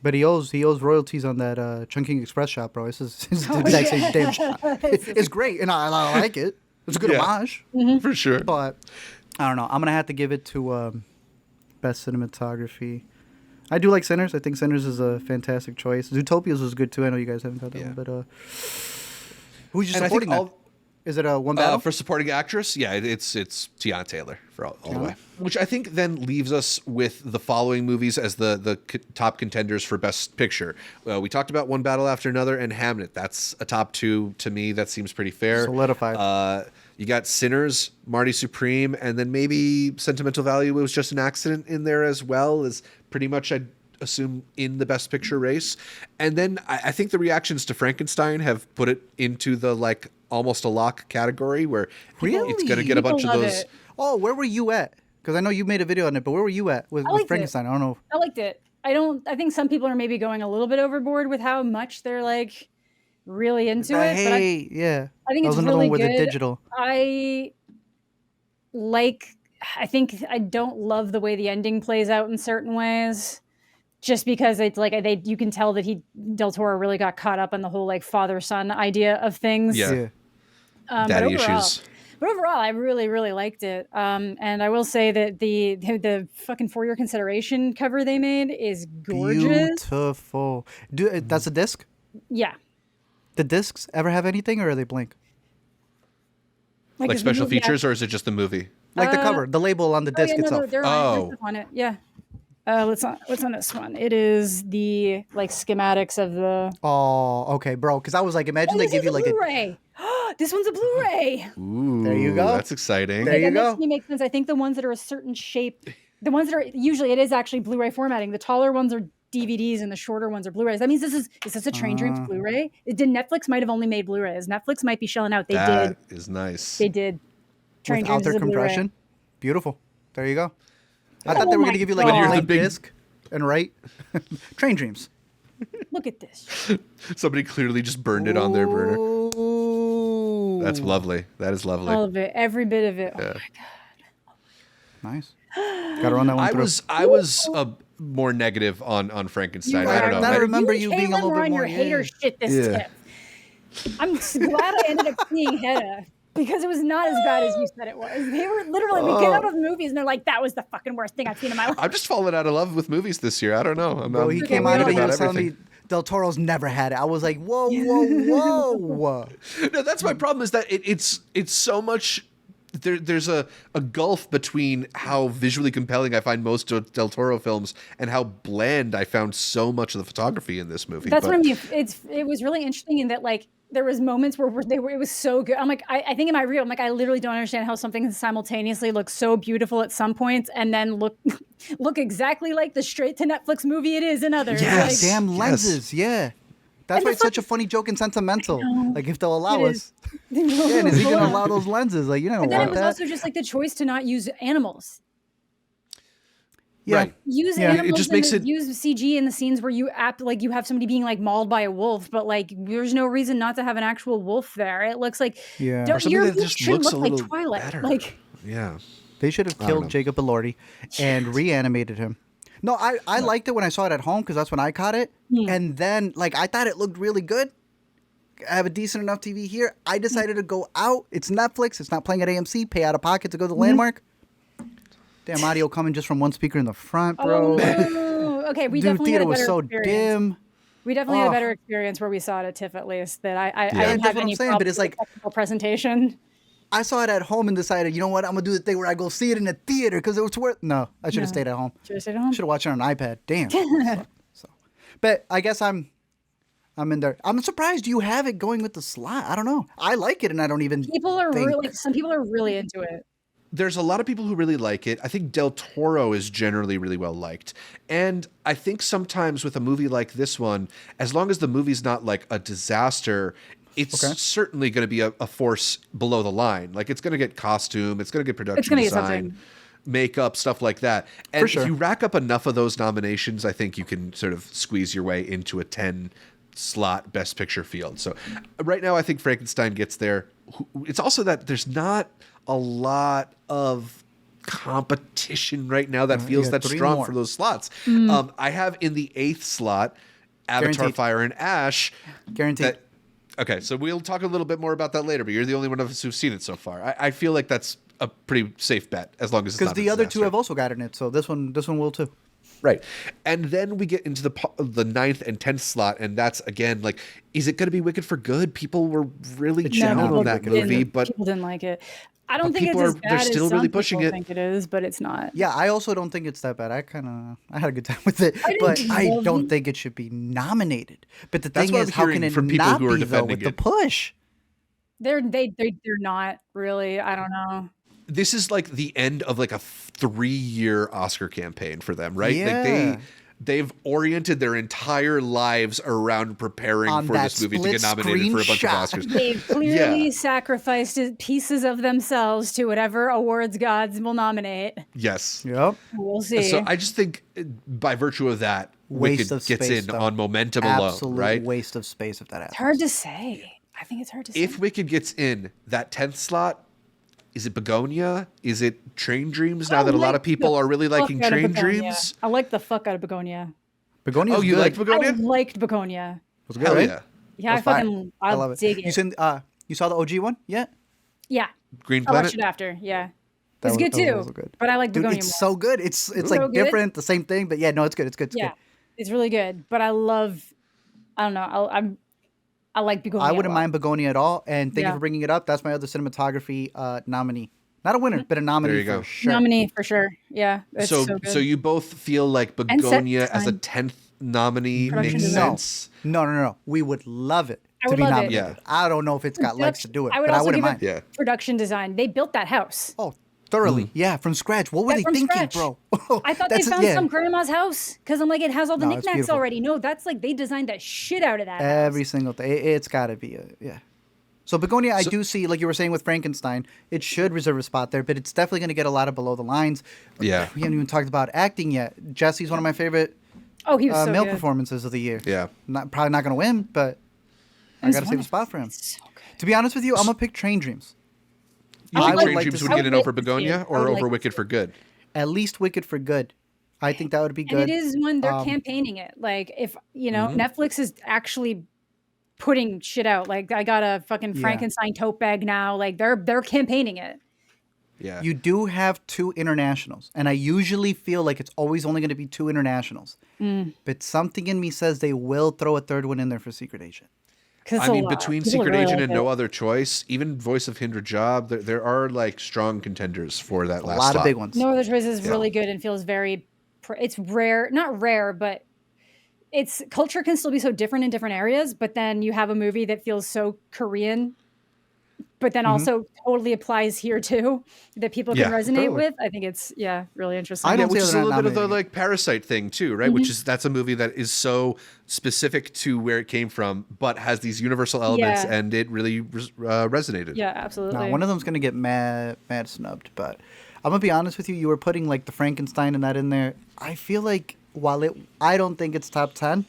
But he owes royalties on that Chungking Express shot, bro. This is the exact same damn shot. It's great, and I like it. It's a good homage. For sure. But I don't know. I'm going to have to give it to Best Cinematography. I do like Sinners. I think Sinners is a fantastic choice. Zootopia's was good too. I know you guys haven't got that one, but who's you supporting that? Is it a One Battle? For supporting actress? Yeah, it's Tiana Taylor for all the way. Which I think then leaves us with the following movies as the top contenders for Best Picture. We talked about One Battle After Another and Hamnet. That's a top two to me. That seems pretty fair. Solidified. You got Sinners, Marty Supreme, and then maybe Sentimental Value was just an accident in there as well, as pretty much I'd assume in the Best Picture race. And then I think the reactions to Frankenstein have put it into the like almost a lock category where it's going to get a bunch of those. Oh, where were you at? Because I know you made a video on it, but where were you at with Frankenstein? I don't know. I liked it. I think some people are maybe going a little bit overboard with how much they're like really into it. I think it's another really one with good. the digital. I think I don't love the way the ending plays out in certain ways, just because it's like you can tell that Del Toro really got caught up on the whole like father-son idea of things. Daddy issues. But overall, I really, really liked it. And I will say that the fucking For Your Consideration cover they made is gorgeous. Beautiful. That's a disc? Yeah. The discs ever have anything, or are they blank? Like special features, or is it just the movie? Like the cover, the label on the disc itself. There's stuff on it. Yeah. What's on this one? It is the like schematics of the. Oh, okay, bro. Because I was like, imagine they give you like Blu-ray. This one's a Blu-ray. Ooh, there you go. That's exciting. There you go. That makes sense. I think the ones that are a certain shape, the ones that are usually it is actually Blu-ray formatting. The taller ones are DVDs and the shorter ones are Blu-rays. That means is this a Train Dreams Blu-ray? Netflix might have only made Blu-rays. Netflix might be shelling out. That is nice. They did. Train Dreams is a compression. Blu-ray. Beautiful. There you go. I thought they were going to give you like a blank disc and write Train Dreams. Look at this. Somebody clearly just burned it on their burner. That's lovely. That is lovely. All of it. Every bit of it. Oh my God. Nice. Got to run that one through. I was more negative on Frankenstein. I don't know. I remember you being a little bit more your hater shit this tip. I'm glad I ended up seeing Hedda because it was not as bad as you said it was. They were literally, we came out with movies and they're like, that was the fucking worst thing I've seen in my life. I'm just falling out of love with movies this year. I don't know. Bro, he came out of it, he was telling me Del Toro's never had it. I was like, whoa. No, that's my problem is that it's so much. There's a gulf between how visually compelling I find most Del Toro films and how bland I found so much of the photography in this movie. That's what I mean. It was really interesting in that like there was moments where it was so good. I'm like, I think in my reel, I'm like, I literally don't understand how something can simultaneously look so beautiful at some points and then look exactly like the straight to Netflix movie it is in others. Yeah, like, damn lenses. Yeah. That's why it's such a funny joke and sentimental. Like, if they'll allow us. Yeah, and is he going to allow those lenses? Like, you don't But then want it was that. also just like the choice to not use animals. Yeah. Right. Use Yeah. animals It just makes it use CG in the scenes where you you have somebody being like mauled by a wolf, but like there's no reason not to have an actual wolf there. It looks like Yeah. Or something your that wolf just shouldn't looks look a like little Twilight. better. Like Yeah. They should have don't killed know. Jacob Elordi and reanimated him. No, I liked it when I saw it at home because that's when I caught it. And then, like, I thought it looked really good. I have a decent enough TV here. I decided to go out. It's Netflix. It's not playing at AMC. Pay out of pocket to go to the Landmark. Damn audio coming just from one speaker in the front, bro. Oh, okay. We Dude, definitely had theater a was better so experience. dim. We definitely had a better experience where we saw it at TIFF at least. That I didn't That's have what I'm any saying, but problems it's with like- the technical presentation. I saw it at home and decided, you know what? I'm going to do the thing where I go see it in a theater because it was worth. No, I should have stayed at home. Should have stayed at home. Should have watched it on an iPad. Damn. So, but I guess I'm in there. I'm surprised you have it going with the slot. I don't know. I like it, and I don't even. People are think- really some people are really into it. There's a lot of people who really like it. I think Del Toro is generally really well liked. And I think sometimes with a movie like this one, as long as the movie's not like a disaster, it's certainly going to be a force below the line. Like, it's going to get costume, it's going to get production gonna get design, something. makeup, stuff like that. And sure. if you rack up enough of those nominations, I think you can sort of squeeze your way into a 10 slot Best Picture field. So right now, I think Frankenstein gets there. It's also that there's not a lot of competition right now that feels that 3 strong more. for those slots. I have in the 8th slot Avatar, Guaranteed. Fire and Ash. Guaranteed. Okay, so we'll talk a little bit more about that later, but you're the only one of us who've seen it so far. I feel like that's a pretty safe bet, as long as it's Because not the a other two disaster. have also gotten it, so this one will too. Right. And then we get into the 9th and 10th slot, and that's, again, like, is it going to be Wicked for Good? People were really down people on that didn't- movie, but people didn't like it. I don't but think it's people as are- bad they're as still some really pushing people it. think it is, but it's not. Yeah, I also don't think it's that bad. I had a good time with it, but I love don't it. think it should be nominated. But the That's thing what is, I'm how can hearing it from people not who are be though with defending the push? They're not really. I don't know. this is like the end of like a 3-year Oscar campaign for them, right? Yeah. Like they've oriented their entire lives around preparing On for that this movie to get split nominated for a bunch of screenshot. Oscars. They've clearly Yeah. sacrificed pieces of themselves to whatever awards gods will nominate. Yes. Yep. We'll see. So I just think by virtue of that, Waste Wicked of gets space, in though. on momentum Absolute alone, right? waste of space if that happens. It's hard to say. I think it's hard to say. If Wicked gets in that 10th slot, is it Begonia? Is it Train Dreams? Now I that a lot like of people the are really fuck liking out of Train Begonia. Dreams. I like the fuck out of Begonia. Begonia's Oh, you good. liked Begonia? I liked Begonia. Was it good, Hell right? yeah. Yeah, I That's fire. fucking I love it. dig it. You saw the OG one? Yeah. Yeah, Green I watched Planet? it after. Yeah, That it's was- good that was too. also good. But I like Dude, Begonia it's more. so good. It's So like good. different, the same thing, but yeah, no, it's good. It's good. It's Yeah, good. it's really good. But I don't know. I like Begonia. I a wouldn't lot. mind Begonia at all. And thank you Yeah. for bringing it up. That's my other cinematography nominee. Not a winner, but a nominee There you for go. sure. Nominee for sure. Yeah, it's so good. So you both feel like set Begonia as a design. 10th nominee Production makes design. sense? No. We would love it I to would be love it. nominated. Yeah. I don't know if it's got legs to do it, I would but I also wouldn't give mind. it Yeah. production design. They built that house. Oh, thoroughly. Yeah, from scratch. What were Yeah, they from thinking, scratch. bro? I thought they That's it, found yeah. some grandma's house because I'm like, it has all the No, it's knickknacks beautiful. already. No, that's like they designed that shit out of that. Every house. single thing. It's got to be yeah. So Begonia, I do see, like you were saying with Frankenstein, it should reserve a spot there, but it's definitely going to get a lot of below the lines. Yeah. We haven't even talked about acting yet. Jesse's one of my favorite Oh, he was so male good. performances of the year. Yeah. Probably not going to win, but I got to save a spot for him. So good. To be honest with you, I'm going to pick Train Dreams. You I think would Train like Dreams to would see- get in I would over like to see Begonia it. I or would over like to Wicked for Good? At least Wicked for Good. I think that would be And good. it is when they're Um, campaigning it. Like if you know, Mm-hmm. Netflix is actually putting shit out. Like I got a fucking Yeah. Frankenstein tote bag now. Like they're campaigning it. Yeah. You do have 2 internationals, and I usually feel like it's always only going to be 2 internationals. Mm. But something in me says they will throw a third one in there for Secret Agent. 'Cause I it's a mean, lot. between People Secret really Agent like and it. No Other Choice, even Voice of Hindra Job, there are like strong contenders for that A last lot slot. of big ones. No Other Choice is really good and feels very. It's rare, not rare, but it's culture can still be so different in different areas. But then you have a movie that feels so Korean but then also totally applies here too, that people can resonate with. I think it's really interesting. Which is a little bit of the like Parasite thing too, right? Which is that's a movie that is so specific to where it came from, but has these universal elements, and it really resonated. Yeah, absolutely. No, one of them's gonna get mad snubbed, but I'm gonna be honest with you. You were putting like the Frankenstein and that in there. I feel like I don't think it's top 10.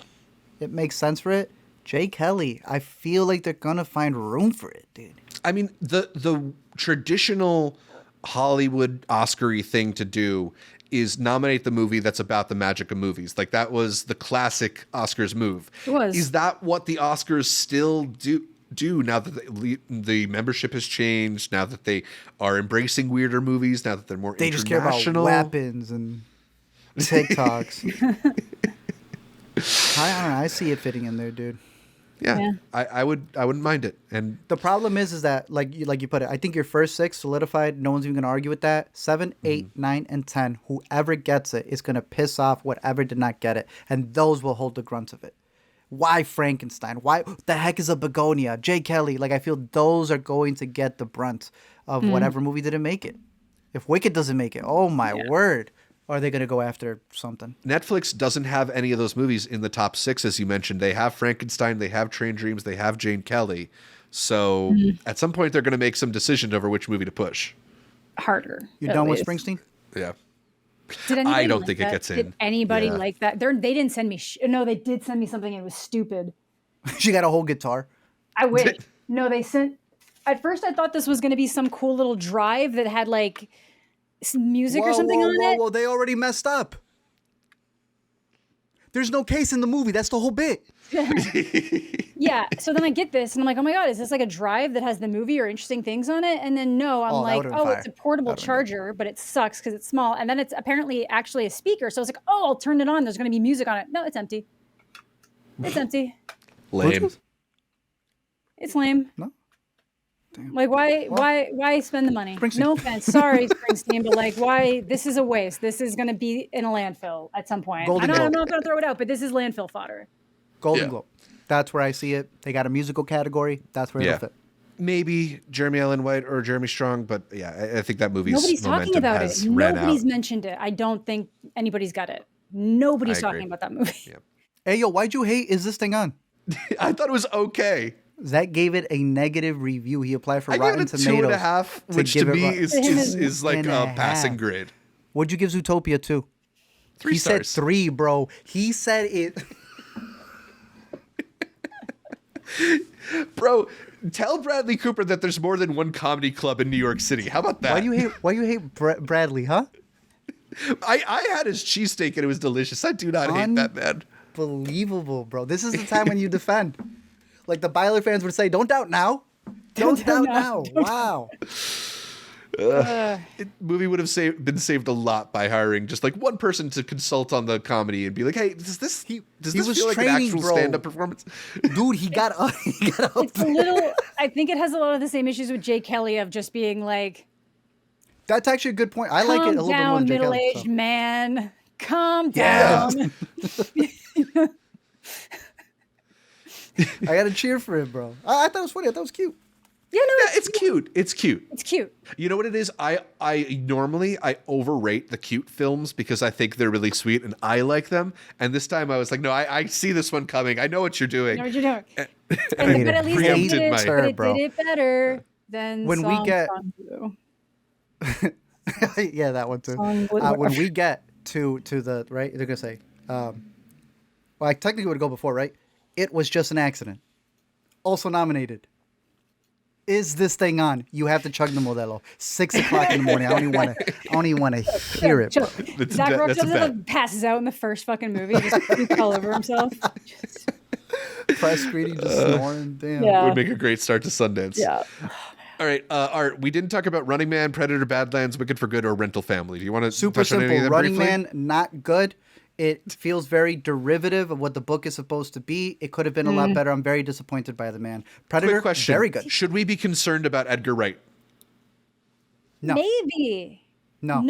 It makes sense for it. Jay Kelly, I feel like they're gonna find room for it, dude. I mean, the traditional Hollywood Oscar-y thing to do is nominate the movie that's about the magic of movies. Like that was the classic Oscars move. It was. Is that what the Oscars still do now that the membership has changed? Now that they are embracing weirder movies? Now that they're more they international? Just care about weapons and TikToks. I don't know. I see it fitting in there, dude. Yeah. I wouldn't mind it. And the problem is that like you put it, I think your first 6 solidified. No one's even gonna argue with that. 7, 8, 9, and 10. Whoever gets it is gonna piss off whatever did not get it, and those will hold the grunt of it. Why Frankenstein? Why the heck is a Begonia? Jay Kelly. Like I feel those are going to get the brunt of whatever movie didn't make it. If Wicked doesn't make it, oh my word. Are they going to go after something? Netflix doesn't have any of those movies in the top 6, as you mentioned. They have Frankenstein, they have Train Dreams, they have Jane Kelly. So at some point, they're going to make some decision over which movie to push. Harder. You done with Springsteen? Yeah. I don't think it gets in. Did anybody like that? They didn't send me. No, they did send me something. And it was stupid. She got a whole guitar. I wish. No, they sent. At first, I thought this was going to be some cool little drive that had like some music or something on it. Whoa, they already messed up. There's no case in the movie. That's the whole bit. Yeah. So then I get this and I'm like, oh my God, is this like a drive that has the movie or interesting things on it? And then no, I'm like, oh, it's a portable charger, but it sucks because it's small. And then it's apparently actually a speaker. So I was like, oh, I'll turn it on. There's going to be music on it. No, it's empty. It's empty. Lame. It's lame. No. Damn. Like why spend the money? No offense, sorry, Springsteen, but like why? This is a waste. This is going to be in a landfill at some point. I'm not going to throw it out, but this is landfill fodder. Golden Globe. That's where I see it. They got a musical category. That's where it'll fit. Maybe Jeremy Allen White or Jeremy Strong, but I think that movie's nobody's talking about it. Nobody's out. Mentioned it. I don't think anybody's got it. Nobody's talking about that movie. Yeah. Hey yo, why'd you hate Is This Thing On? I thought it was okay. Zach gave it a negative review. He applied for Rotten Tomatoes. 2.5, which to me is like a passing grade. What'd you give Zootopia 2? 3 he stars. Said 3, bro. He said it. Bro, tell Bradley Cooper that there's more than one comedy club in New York City. How about that? Why you hate Bradley, huh? I had his cheesesteak and it was delicious. I do not hate that man. Unbelievable, bro. This is the time when you defend. Like the Byler fans would say, don't doubt now. Don't doubt now. Wow. Movie would have been saved a lot by hiring just like one person to consult on the comedy and be like, hey, does this feel like an actual stand-up performance? Dude, he got up. It's a little, I think it has a lot of the same issues with Jay Kelly of just being like, that's actually a good point. I like it a little bit more than Jay Kelly. Middle-aged man. Calm down. I got to cheer for him, bro. I thought it was funny. I thought it was cute. Yeah, no, it's cute. It's cute. It's cute. You know what it is? I normally overrate the cute films because I think they're really sweet and I like them. And this time I was like, no, I see this one coming. I know what you're doing. I know what you're doing. But at least it did it better than when we get. Yeah, that one too. When we get to the right, they're gonna say, well, I technically would go before, right? It Was Just an Accident. Also nominated. Is This Thing On? You have to chug the Modelo. 6 o'clock in the morning. I don't even want to hear it. Zach Efron passes out in the first fucking movie. Just puke all over himself. Press screening, just snoring. Damn. It would make a great start to Sundance. Yeah. All right, Art, we didn't talk about Running Man, Predator, Badlands, Wicked for Good, or Rental Family. Do you want to Super touch on simple. any of them Running briefly? Man, not good. It feels very derivative of what the book is supposed to be. It could have been a lot better. I'm very disappointed by the man. Predator, Quick question. very good. Should we be concerned about Edgar Wright? No. Maybe. No.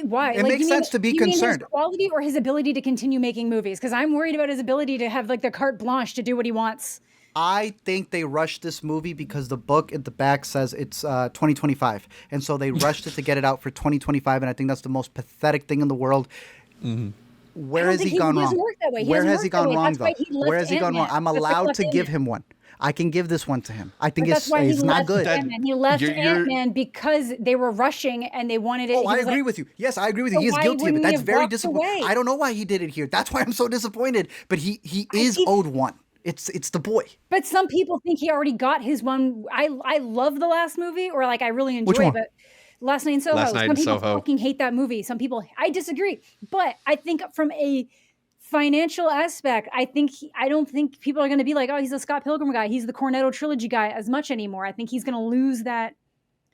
Why? It makes sense to be concerned. His quality or his ability to continue making movies? Because I'm worried about his ability to have like the carte blanche to do what he wants I think they rushed this movie because the book at the back says it's 2025. And so they rushed it to get it out for 2025. And I think that's the most pathetic thing in the world. Mm-hmm. Where has he gone wrong? Where has he gone wrong, though? Where has he gone wrong? I'm allowed to give him one. I can give this one to him. I think it's not good. He left Ant-Man because they were rushing and they wanted it. Oh, I agree with you. Yes, I agree with you. He is guilty of it. That's very disappointing. I don't know why he did it here. That's why I'm so disappointed. But he is owed one. It's the boy. But some people think he already got his one. I love the last movie, or like I really enjoy it. But Last Night in Soho. Some people fucking hate that movie. Some people, I disagree. But I think from a financial aspect, I don't think people are going to be like, oh, he's a Scott Pilgrim guy. He's the Cornetto trilogy guy as much anymore. I think he's going to lose that.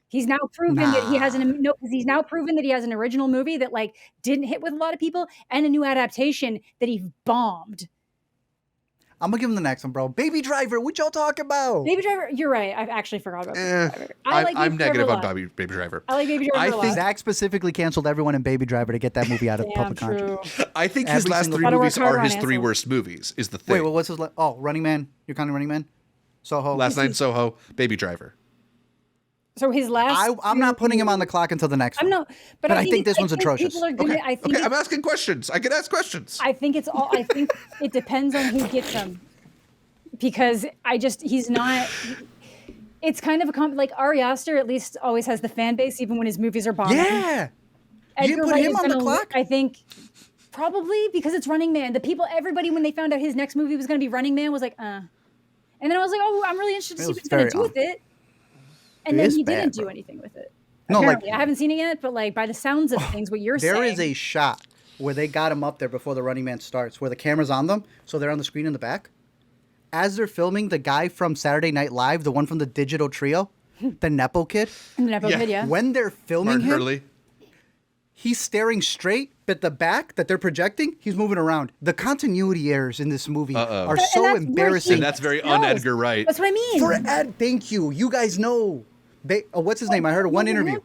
He's now proven that he has he's now proven that he has an original movie that like didn't hit with a lot of people and a new adaptation that he bombed. I'm going to give him the next one, bro. Baby Driver, what y'all talking about? Baby Driver, you're right. I actually forgot about Baby Driver. I'm negative on Baby Driver. I like Baby Driver a lot. Zach specifically canceled everyone in Baby Driver to get that movie out of public consciousness. I think his last 3 movies are his 3 worst movies, is the thing. Wait, well, what's his Running Man? You're counting Running Man? Soho? Last Night in Soho, Baby Driver. So his last... I'm not putting him on the clock until the next one. But I think this one's atrocious. I'm asking questions. I can ask questions. I think it depends on who gets him. Because he's not... It's kind of like Ari Aster at least always has the fan base even when his movies are bombing. Yeah. You didn't put him on the clock? I think probably because it's Running Man. Everybody when they found out his next movie was going to be Running Man was like, And then I was like, oh, I'm really interested to see what he's going to do with it. And then he didn't do anything with it. Apparently. I haven't seen it yet, but like by the sounds of things, what you're saying. There is a shot where they got him up there before the Running Man starts, where the camera's on them, so they're on the screen in the back. As they're filming, the guy from Saturday Night Live, the one from the Digital Trio, the Nepo kid. The Nepo kid, yeah. When they're filming Martin Hurley. He's staring straight, but the back that they're projecting, he's moving around. The continuity errors in this movie are so embarrassing. And that's very un-Edgar Wright. That's what I mean. Thank you. You guys know. What's his name? I heard one interview.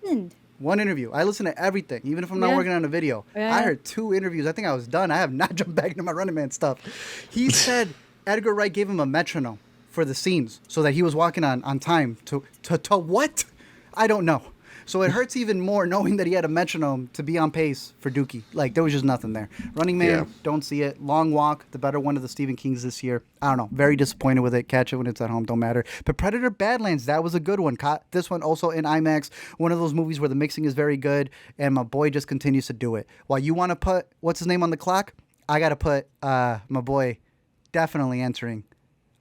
One interview. I listen to everything, even if I'm not working on a video. Yeah. I heard 2 interviews. I think I was done. I have not jumped back into my Running Man stuff. He said Edgar Wright gave him a metronome for the scenes so that he was walking on time to what? I don't know. So it hurts even more knowing that he had a metronome to be on pace for Dookie. Like, there was just nothing there. Running Man, don't see it. Long Walk, the better one of the Stephen Kings this year. I don't know. Very disappointed with it. Catch it when it's at home. Don't matter. But Predator Badlands, that was a good one. Caught this one also in IMAX. One of those movies where the mixing is very good, and my boy just continues to do it. While you want to put, what's his name on the clock? I got to put my boy definitely entering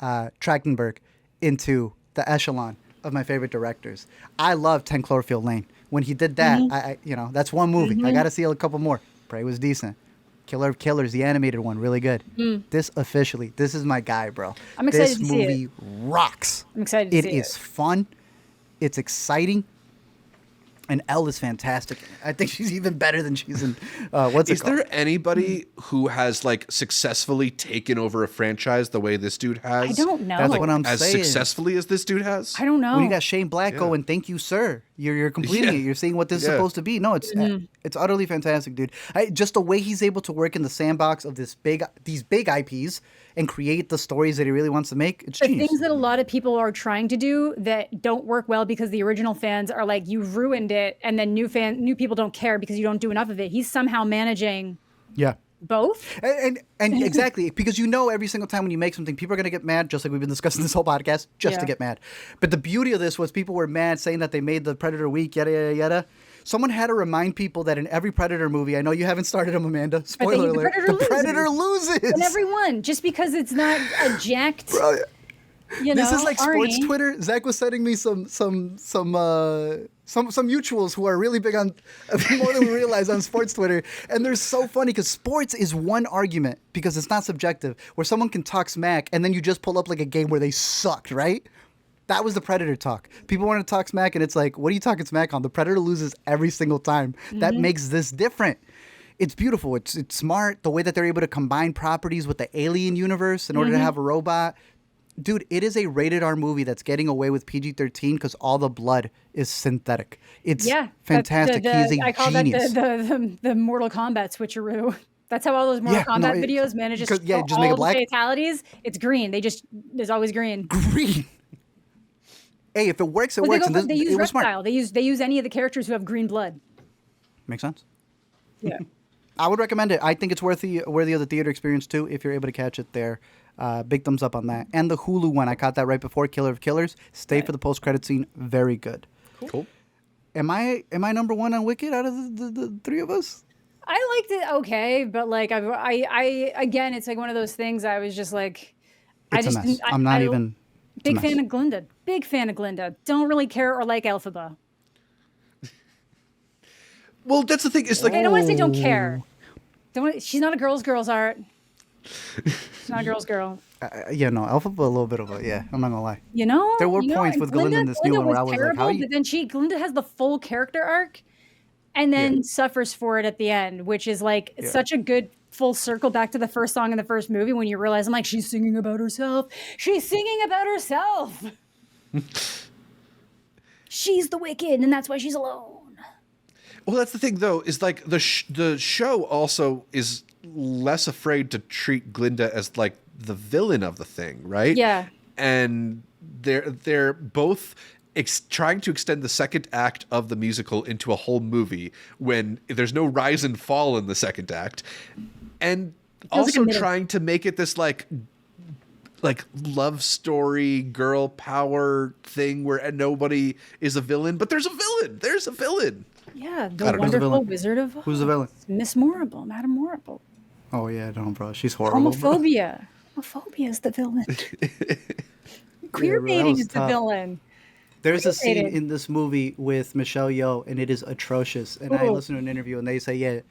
Trachtenberg into the echelon of my favorite directors. I love 10 Cloverfield Lane. When he did that, I that's one movie. I got to see a couple more. Prey was decent. Killer of Killers, the animated one, really good. This is my guy, bro. I'm excited to see it. This movie rocks. I'm excited to see it. It is fun. It's exciting. And Elle is fantastic. I think she's even better than she's in. Is there anybody who has like successfully taken over a franchise the way this dude has? I don't know. That's what I'm saying. As successfully as this dude has? I don't know. When you got Shane Black going, thank you, sir. You're completing it. You're seeing what this is supposed to be. No, it's utterly fantastic, dude. Just the way he's able to work in the sandbox of these big IPs and create the stories that he really wants to make. It's genius. The things that a lot of people are trying to do that don't work well because the original fans are like, you ruined it, and then new people don't care because you don't do enough of it. He's somehow managing both. And exactly, because every single time when you make something, people are going to get mad, just like we've been discussing this whole podcast, to get mad. But the beauty of this was people were mad saying that they made the Predator weak, yada, yada, yada. Someone had to remind people that in every Predator movie, I know you haven't started them, Amanda. Spoiler alert. The Predator loses. In every one, just because it's not a jacked. Bro, this is like Arnie. Sports Twitter. Zach was sending me some mutuals who are really big on more than we realize on sports Twitter, and they're so funny because sports is one argument because it's not subjective, where someone can talk smack and then you just pull up like a game where they sucked, right? That was the Predator talk. People want to talk smack, and it's like, what are you talking smack on? The Predator loses every single time. That makes this different. It's beautiful. It's smart. The way that they're able to combine properties with the alien universe in order to have a robot. Dude, it is a rated R movie that's getting away with PG-13 because all the blood is synthetic. It's fantastic. He's a I call genius. that the Mortal Kombat switcheroo. That's how all those Mortal Kombat videos manage to just make it black. Fatalities. It's green. There's always green. Green. Hey, if it works, it works. They use Reptile. They use any of the characters who have green blood. Makes sense. Yeah. I would recommend it. I think it's worthy of the theater experience too, if you're able to catch it there. Big thumbs up on that. And the Hulu one, I caught that right before Killer of Killers. Stay for the post-credit scene. Very good. Cool. Am I number one on Wicked out of the three of us? I liked it okay, but like I again, it's like one of those things. I was just like, It's a mess. I'm not even. Big fan of Glinda. Big fan of Glinda. Don't really care or like Elphaba. Well, that's the thing. It's like I don't want to say don't care. She's not a girl's art. She's not a girl's girl. Yeah, no, Elphaba a little bit of a I'm not gonna lie. You know, there were points with Glinda in this new one where I was terrible, like, how but then Glinda has the full character arc, and then suffers for it at the end, which is like such a good full circle back to the first song in the first movie when you realize I'm like, she's singing about herself. She's singing about herself. She's the wicked, and that's why she's alone. Well, that's the thing, though, is like the show also is less afraid to treat Glinda as like the villain of the thing, right? Yeah. And they're both trying to extend the second act of the musical into a whole movie when there's no rise and fall in the second act, and also trying to make it this like love story, girl power thing where nobody is a villain, but there's a villain. There's a villain. Yeah, the wonderful Wizard of Oz. Who's the villain? Miss Morrible, Madame Morrible. Oh yeah, no, bro, she's horrible. Homophobia. Homophobia is the villain. Queer baiting is the villain. There's a scene in this movie with Michelle Yeoh, and it is atrocious. And I listened to an interview, and they say,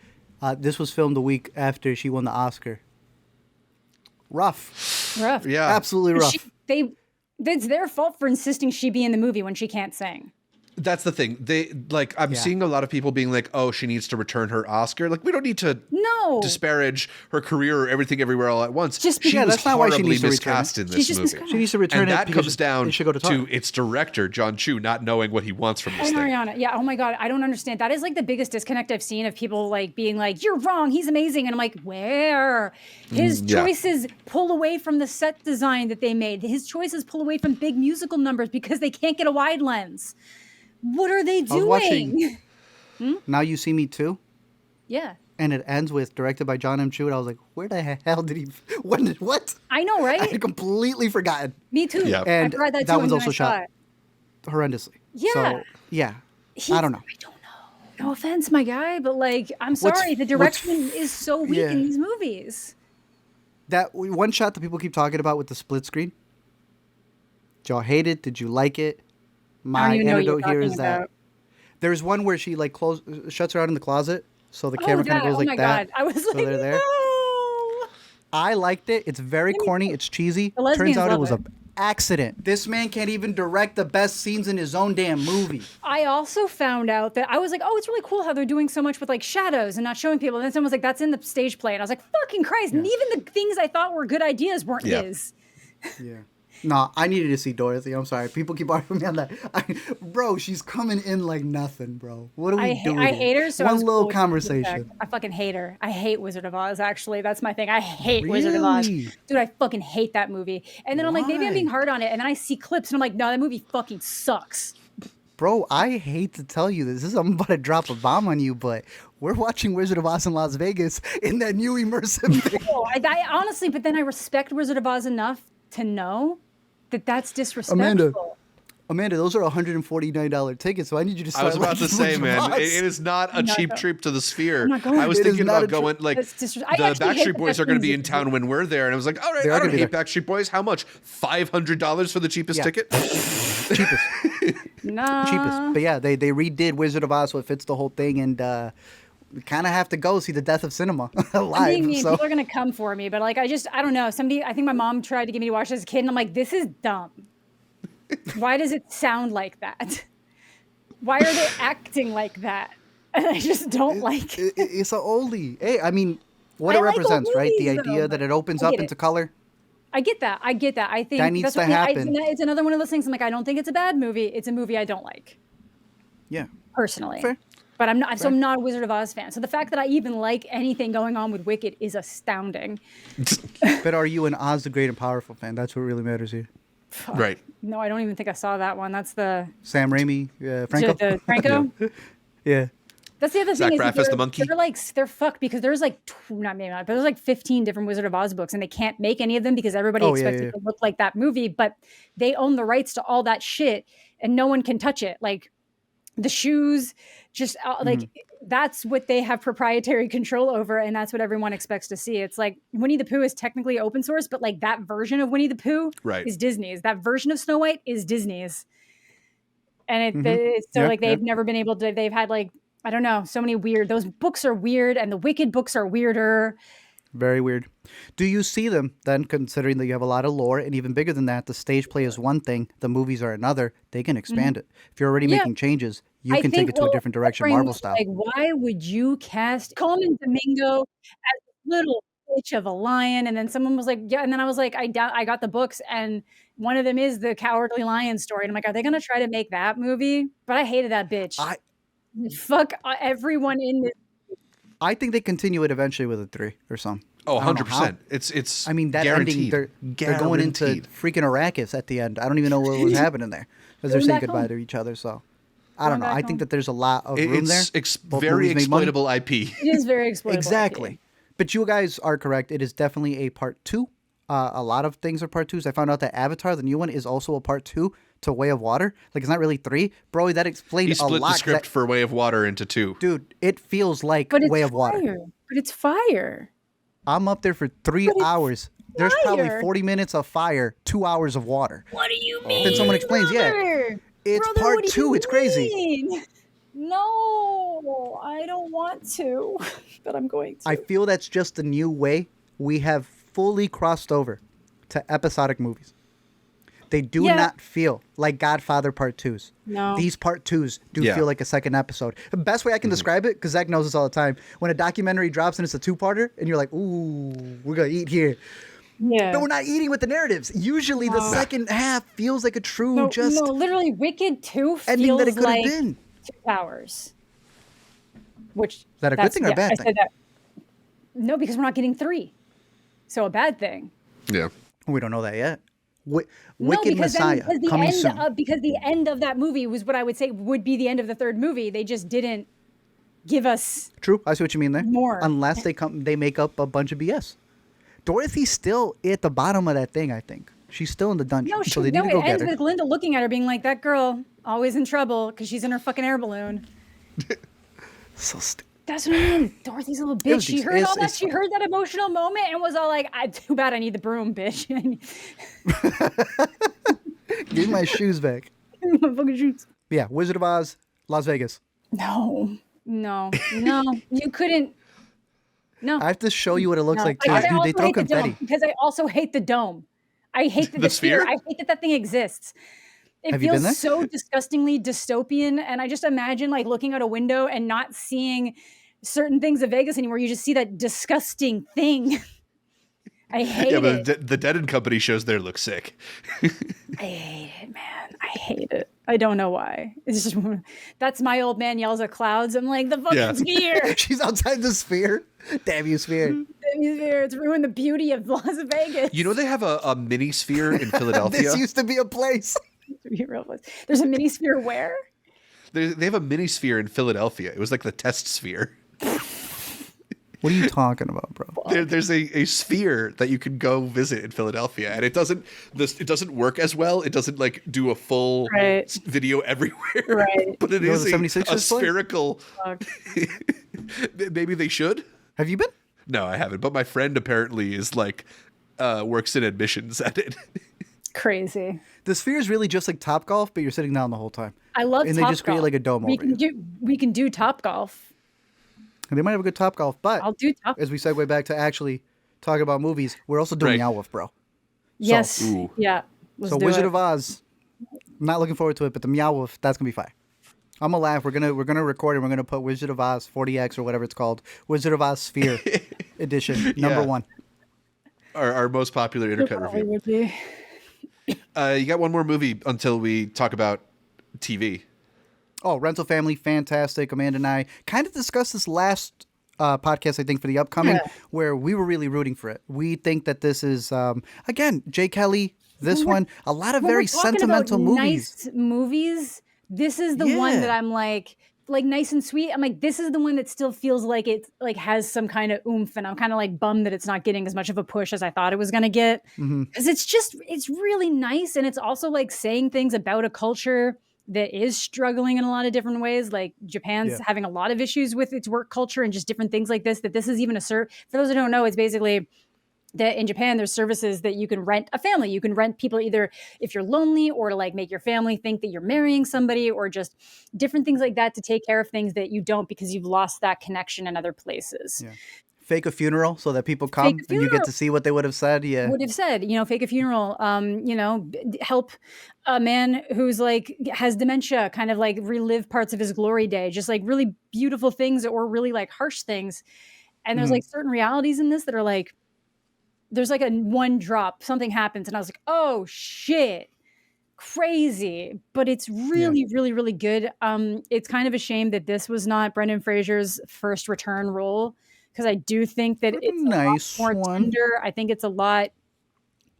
this was filmed the week after she won the Oscar. Rough. Yeah. Absolutely rough. It's their fault for insisting she be in the movie when she can't sing. That's the thing. I'm seeing a lot of people being like, "Oh, she needs to return her Oscar." Like, we don't need to disparage her career or everything everywhere all at once. She was that's not why she needs to miscast in this movie. She needs to return and it. That comes down to its director, John Chu, not knowing what he wants from this thing. Mariana, oh my God, I don't understand. That is like the biggest disconnect I've seen of people like being like, "You're wrong. He's amazing," and I'm like, "Where?" His choices pull away from the set design that they made. His choices pull away from big musical numbers because they can't get a wide lens. What are they doing? Now You See Me Too. Yeah. And it ends with directed by John M. Chu. And I was like, where the hell did he? What? I know, right? I had completely forgotten. Me too. Yeah. And I forgot that was also shot horrendously. Yeah. So, I don't know. I don't know. No offense, my guy, but like, I'm sorry. The direction is so weak in these movies. That one shot that people keep talking about with the split screen. Did y'all hate it? Did you like it? My anecdote here is that there's one where she like shuts her out in the closet, so the camera kind of goes like that. God. I was like, they're there. No. I liked it. It's very corny. It's cheesy. Turns out it was an accident. This man can't even direct the best scenes in his own damn movie. I also found out that I was like, oh, it's really cool how they're doing so much with like shadows and not showing people. And then someone was like, that's in the stage play. And I was like, fucking Christ. Yeah. And even the things I thought were good ideas weren't his. Yeah. No, I needed to see Dorothy. I'm sorry. People keep arguing me on that. Bro, she's coming in like nothing, bro. What are we doing? I hate her. So one little conversation. I fucking hate her. I hate Wizard of Oz, actually. That's my thing. I hate Wizard of Oz. Dude, I fucking hate that movie. And then I'm like, maybe I'm being hard on it. And then I see clips and I'm like, no, that movie fucking sucks. Bro, I hate to tell you this. I'm about to drop a bomb on you, but we're watching Wizard of Oz in Las Vegas in that new immersive thing. I honestly, but then I respect Wizard of Oz enough to know that's disrespectful. Amanda, those are $149 tickets, so I need you to start. I was about to say, man, it is not a cheap trip to the Sphere. I was thinking about going, like, the Backstreet Boys are going to be in town when we're there, and I was like, all right, I don't hate Backstreet Boys. How much? $500 for the cheapest ticket? Cheapest. Nah. Cheapest. But yeah, they redid Wizard of Oz so it fits the whole thing, and we kind of have to go see the death of cinema live. I mean, people are going to come for me, but like, I don't know. I think my mom tried to get me to watch this as a kid, and I'm like, this is dumb. Why does it sound like that? Why are they acting like that? And I just don't like it. It's an oldie. Hey, I mean, what it represents, right? The idea that it opens up into color. I get that. I think that needs to happen. It's another one of those things. I'm like, I don't think it's a bad movie. It's a movie I don't like. Yeah. Personally. Fair. But I'm not. So I'm not a Wizard of Oz fan. So the fact that I even like anything going on with Wicked is astounding. But are you an Oz the Great and Powerful fan? That's what really matters here. Fuck. Right. No, I don't even think I saw that one. That's the Sam Raimi, Franco. The Franco. Yeah. That's the other Zach thing. Braff Is as the monkey? they're fucked because there's like not maybe not, but there's like 15 different Wizard of Oz books, and they can't make any of them because everybody expects it to look like that movie. But they own the rights to all that shit, and no one can touch it. Like the shoes, just like that's what they have proprietary control over, and that's what everyone expects to see. It's like Winnie the Pooh is technically open source, but like that version of Winnie the Pooh is Disney's. That version of Snow White is Disney's, and it's so like they've never been able to. They've had like I don't know, so many weird. Those books are weird, and the Wicked books are weirder. Very weird. Do you see them then, considering that you have a lot of lore, and even bigger than that, the stage play is one thing, the movies are another. They can expand it. If you're already making changes, you can take it to a different direction, Marvel style. Like, why would you cast Coleman Domingo as a little bitch of a lion? And then someone was like, yeah. And then I was like, I got the books, and one of them is the Cowardly Lion story. And I'm like, are they going to try to make that movie? But I hated that bitch. Fuck everyone in this. I think they continue it eventually with a 3 or something. Oh, 100%. It's I mean, that guaranteed. ending, they're going into freaking Arrakis at the end. I don't even know what was happening there because they're saying goodbye to each other. So I don't know. I think that there's a lot of room there. It's very exploitable IP. It is very exploitable. Exactly. IP. But you guys are correct. It is definitely a part 2. A lot of things are part 2s. I found out that Avatar, the new one, is also a part 2 to Way of Water. Like, it's not really 3. Bro, that explains a lot. He split the script for Way of Water into 2. Dude, it feels like Way of Water. But it's fire. I'm up there for 3 hours. There's probably 40 minutes of fire, 2 hours of water. What do you mean? Then someone explains, it's part 2. It's crazy. No, I don't want to, but I'm going to. I feel that's just the new way we have fully crossed over to episodic movies. They do not feel like Godfather Part 2s. No. These Part 2s do feel like a second episode. The best way I can describe it, because Zach knows this all the time, when a documentary drops and it's a 2-parter, and you're like, ooh, we're going to eat here. Yeah. But we're not eating with the narratives. Usually the second half feels like a true No, literally, Wicked 2 feels that it like been. 2 hours. Which, is that a good thing or a bad thing? No, because we're not getting 3. So a bad thing. Yeah. We don't know that yet. Wicked Messiah coming soon. Because the end of that movie was what I would say would be the end of the 3rd movie. They just didn't give us. True, I see what you mean there. More, unless they make up a bunch of BS. Dorothy's still at the bottom of that thing. I think she's still in the dungeon. So they need to go get her. It ends with Linda looking at her, being like, "That girl always in trouble because she's in her fucking air balloon." So stupid. That's what I mean. Dorothy's a little bitch. She heard all that. She heard that emotional moment and was all like, "Too bad I need the broom, bitch." Give me my shoes back. My fucking shoes. Yeah, Wizard of Oz, Las Vegas. No, you couldn't. No, I have to show you what it looks like too. Dude, they throw confetti. Because I also hate the dome. I hate the sphere. I hate that thing exists. It feels so disgustingly dystopian, and I just imagine like looking out a window and not seeing certain things of Vegas anymore. You just see that disgusting thing. I hate it. Yeah, but the Dead & Company shows there look sick. I hate it, man. I hate it. I don't know why. It's just that's my old man yells at clouds. I'm like, the fucking sphere. She's outside the sphere. Damn you, sphere. Damn you, sphere. It's ruined the beauty of Las Vegas. You know they have a mini sphere in Philadelphia. This used to be a place. There's a mini sphere where? They have a mini sphere in Philadelphia. It was like the test sphere. What are you talking about, bro? There's a sphere that you can go visit in Philadelphia, and it doesn't work as well. It doesn't like do a full video everywhere. Right. But it is a spherical. Maybe they should. Have you been? No, I haven't. But my friend apparently is like works in admissions at it. Crazy. The sphere is really just like Topgolf, but you're sitting down the whole time. I love and Topgolf. They just create like a dome over you. We can do Topgolf. And they might have a good Topgolf, but I'll do Top. As we segue back to actually talking about movies, we're also doing Meow Wolf, bro. Yes. Yeah. So Wizard of Oz. I'm not looking forward to it, but the Meow Wolf, that's gonna be fine. I'm gonna laugh. We're gonna record and we're gonna put Wizard of Oz 40X or whatever it's called, Wizard of Oz Sphere Edition number 1. Our most popular Intercut review. You got one more movie until we talk about TV. Oh, Rental Family, fantastic. Amanda and I kind of discussed this last podcast, I think, for the upcoming, where we were really rooting for it. We think that this is, again, Jay Kelly, this one, a lot of very sentimental movies. Nice movies. This is the one that I'm like nice and sweet. I'm like, this is the one that still feels like it like has some kind of oomph, and I'm kind of like bummed that it's not getting as much of a push as I thought it was going to get. Because it's really nice, and it's also like saying things about a culture that is struggling in a lot of different ways. Like Japan's having a lot of issues with its work culture and just different things like this, that this is even for those who don't know, it's basically that in Japan, there's services that you can rent a family. You can rent people either if you're lonely or to like make your family think that you're marrying somebody, or just different things like that to take care of things that you don't because you've lost that connection in other places. Yeah. Fake a funeral so that people come and you get to see what they would have said. Yeah. Would have said, fake a funeral, help a man who's like has dementia kind of like relive parts of his glory day, just like really beautiful things or really like harsh things. And there's like certain realities in this that are like, there's like a one drop, something happens. And I was like, oh shit, crazy. But it's really, really, really good. It's kind of a shame that this was not Brendan Fraser's first return role, because I do think that it's a lot more tender. I think it's a lot,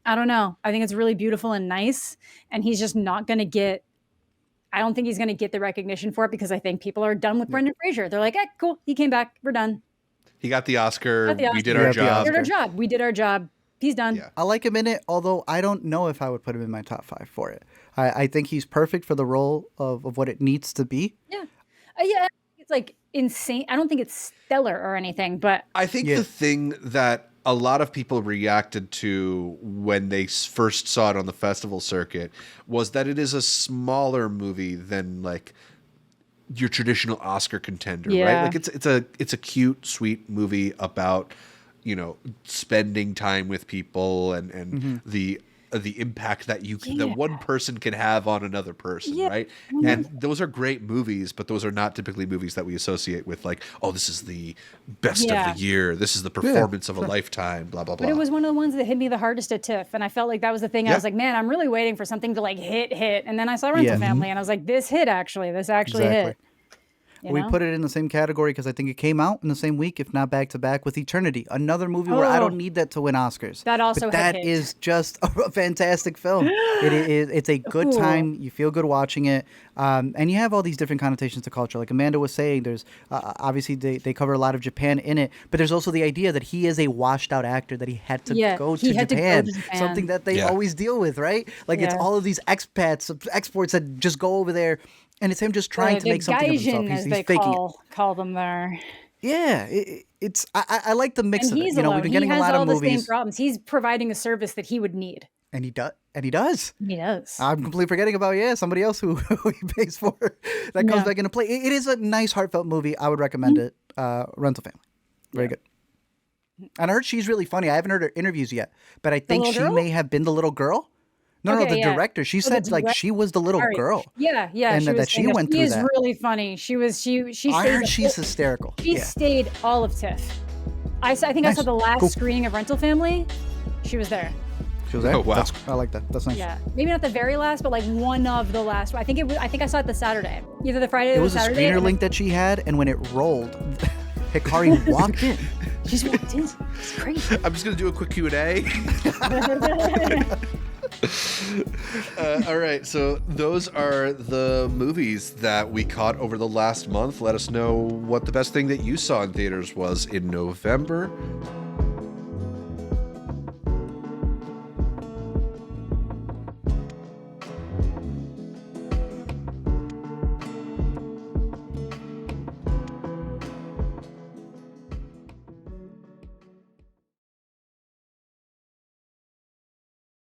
I don't know. I think it's really beautiful and nice. And he's just not going to get, I don't think he's going to get the recognition for it, because I think people are done with Brendan Fraser. They're like, cool. He came back. We're done. He got the Oscar. We did our job. We did our job. He's done. Yeah. I like him in it, although I don't know if I would put him in my top 5 for it. I think he's perfect for the role of what it needs to be. Yeah. It's like insane. I don't think it's stellar or anything, but I think the thing that a lot of people reacted to when they first saw it on the festival circuit was that it is a smaller movie than like your traditional Oscar contender, right? Like it's a cute, sweet movie about, spending time with people and the impact that that one person can have on another person, right? And those are great movies, but those are not typically movies that we associate with like, oh, this is the best of the year. This is the performance of a lifetime, blah, blah, blah. But it was one of the ones that hit me the hardest at TIFF. And I felt like that was the thing. I was like, man, I'm really waiting for something to like hit. And then I saw Rental Family and I was like, this hit actually. This actually hit. We put it in the same category because I think it came out in the same week, if not back to back, with Eternity, another movie where I don't need that to win Oscars. That also, but that is just a fantastic film. It's a good time. You feel good watching it, and you have all these different connotations to culture. Like Amanda was saying, there's obviously they cover a lot of Japan in it, but there's also the idea that he is a washed out actor, that he had to go to Japan, something that they always deal with, right? Like it's all of these expats, exports that just go over there. And it's him just trying to make something of himself. He's faking it. Call them there. Yeah, it's I like the mix of it. We've been getting a lot of movies. He has all the same problems. He's providing a service that he would need. And he does. He does. I'm completely forgetting about somebody else who he pays for that comes back into play. It is a nice, heartfelt movie. I would recommend it. Rental Family, very good. And I heard she's really funny. I haven't heard her interviews yet, but I think she may have been the little girl. No, the director. She said like she was the little girl. Yeah. And that she went through that. She is really funny. She I heard she's hysterical. She stayed all of TIFF. I think I saw the last screening of Rental Family. She was there. She was there? Oh, wow. I like that. That's nice. Yeah. Maybe not the very last, but like one of the last. I think I saw it the Saturday. Either the Friday or the Saturday. It was a screener link that she had, and when it rolled, Hikari walked in. She just walked in. It's crazy. I'm just going to do a quick Q&A. All right, so those are the movies that we caught over the last month. Let us know what the best thing that you saw in theaters was in November.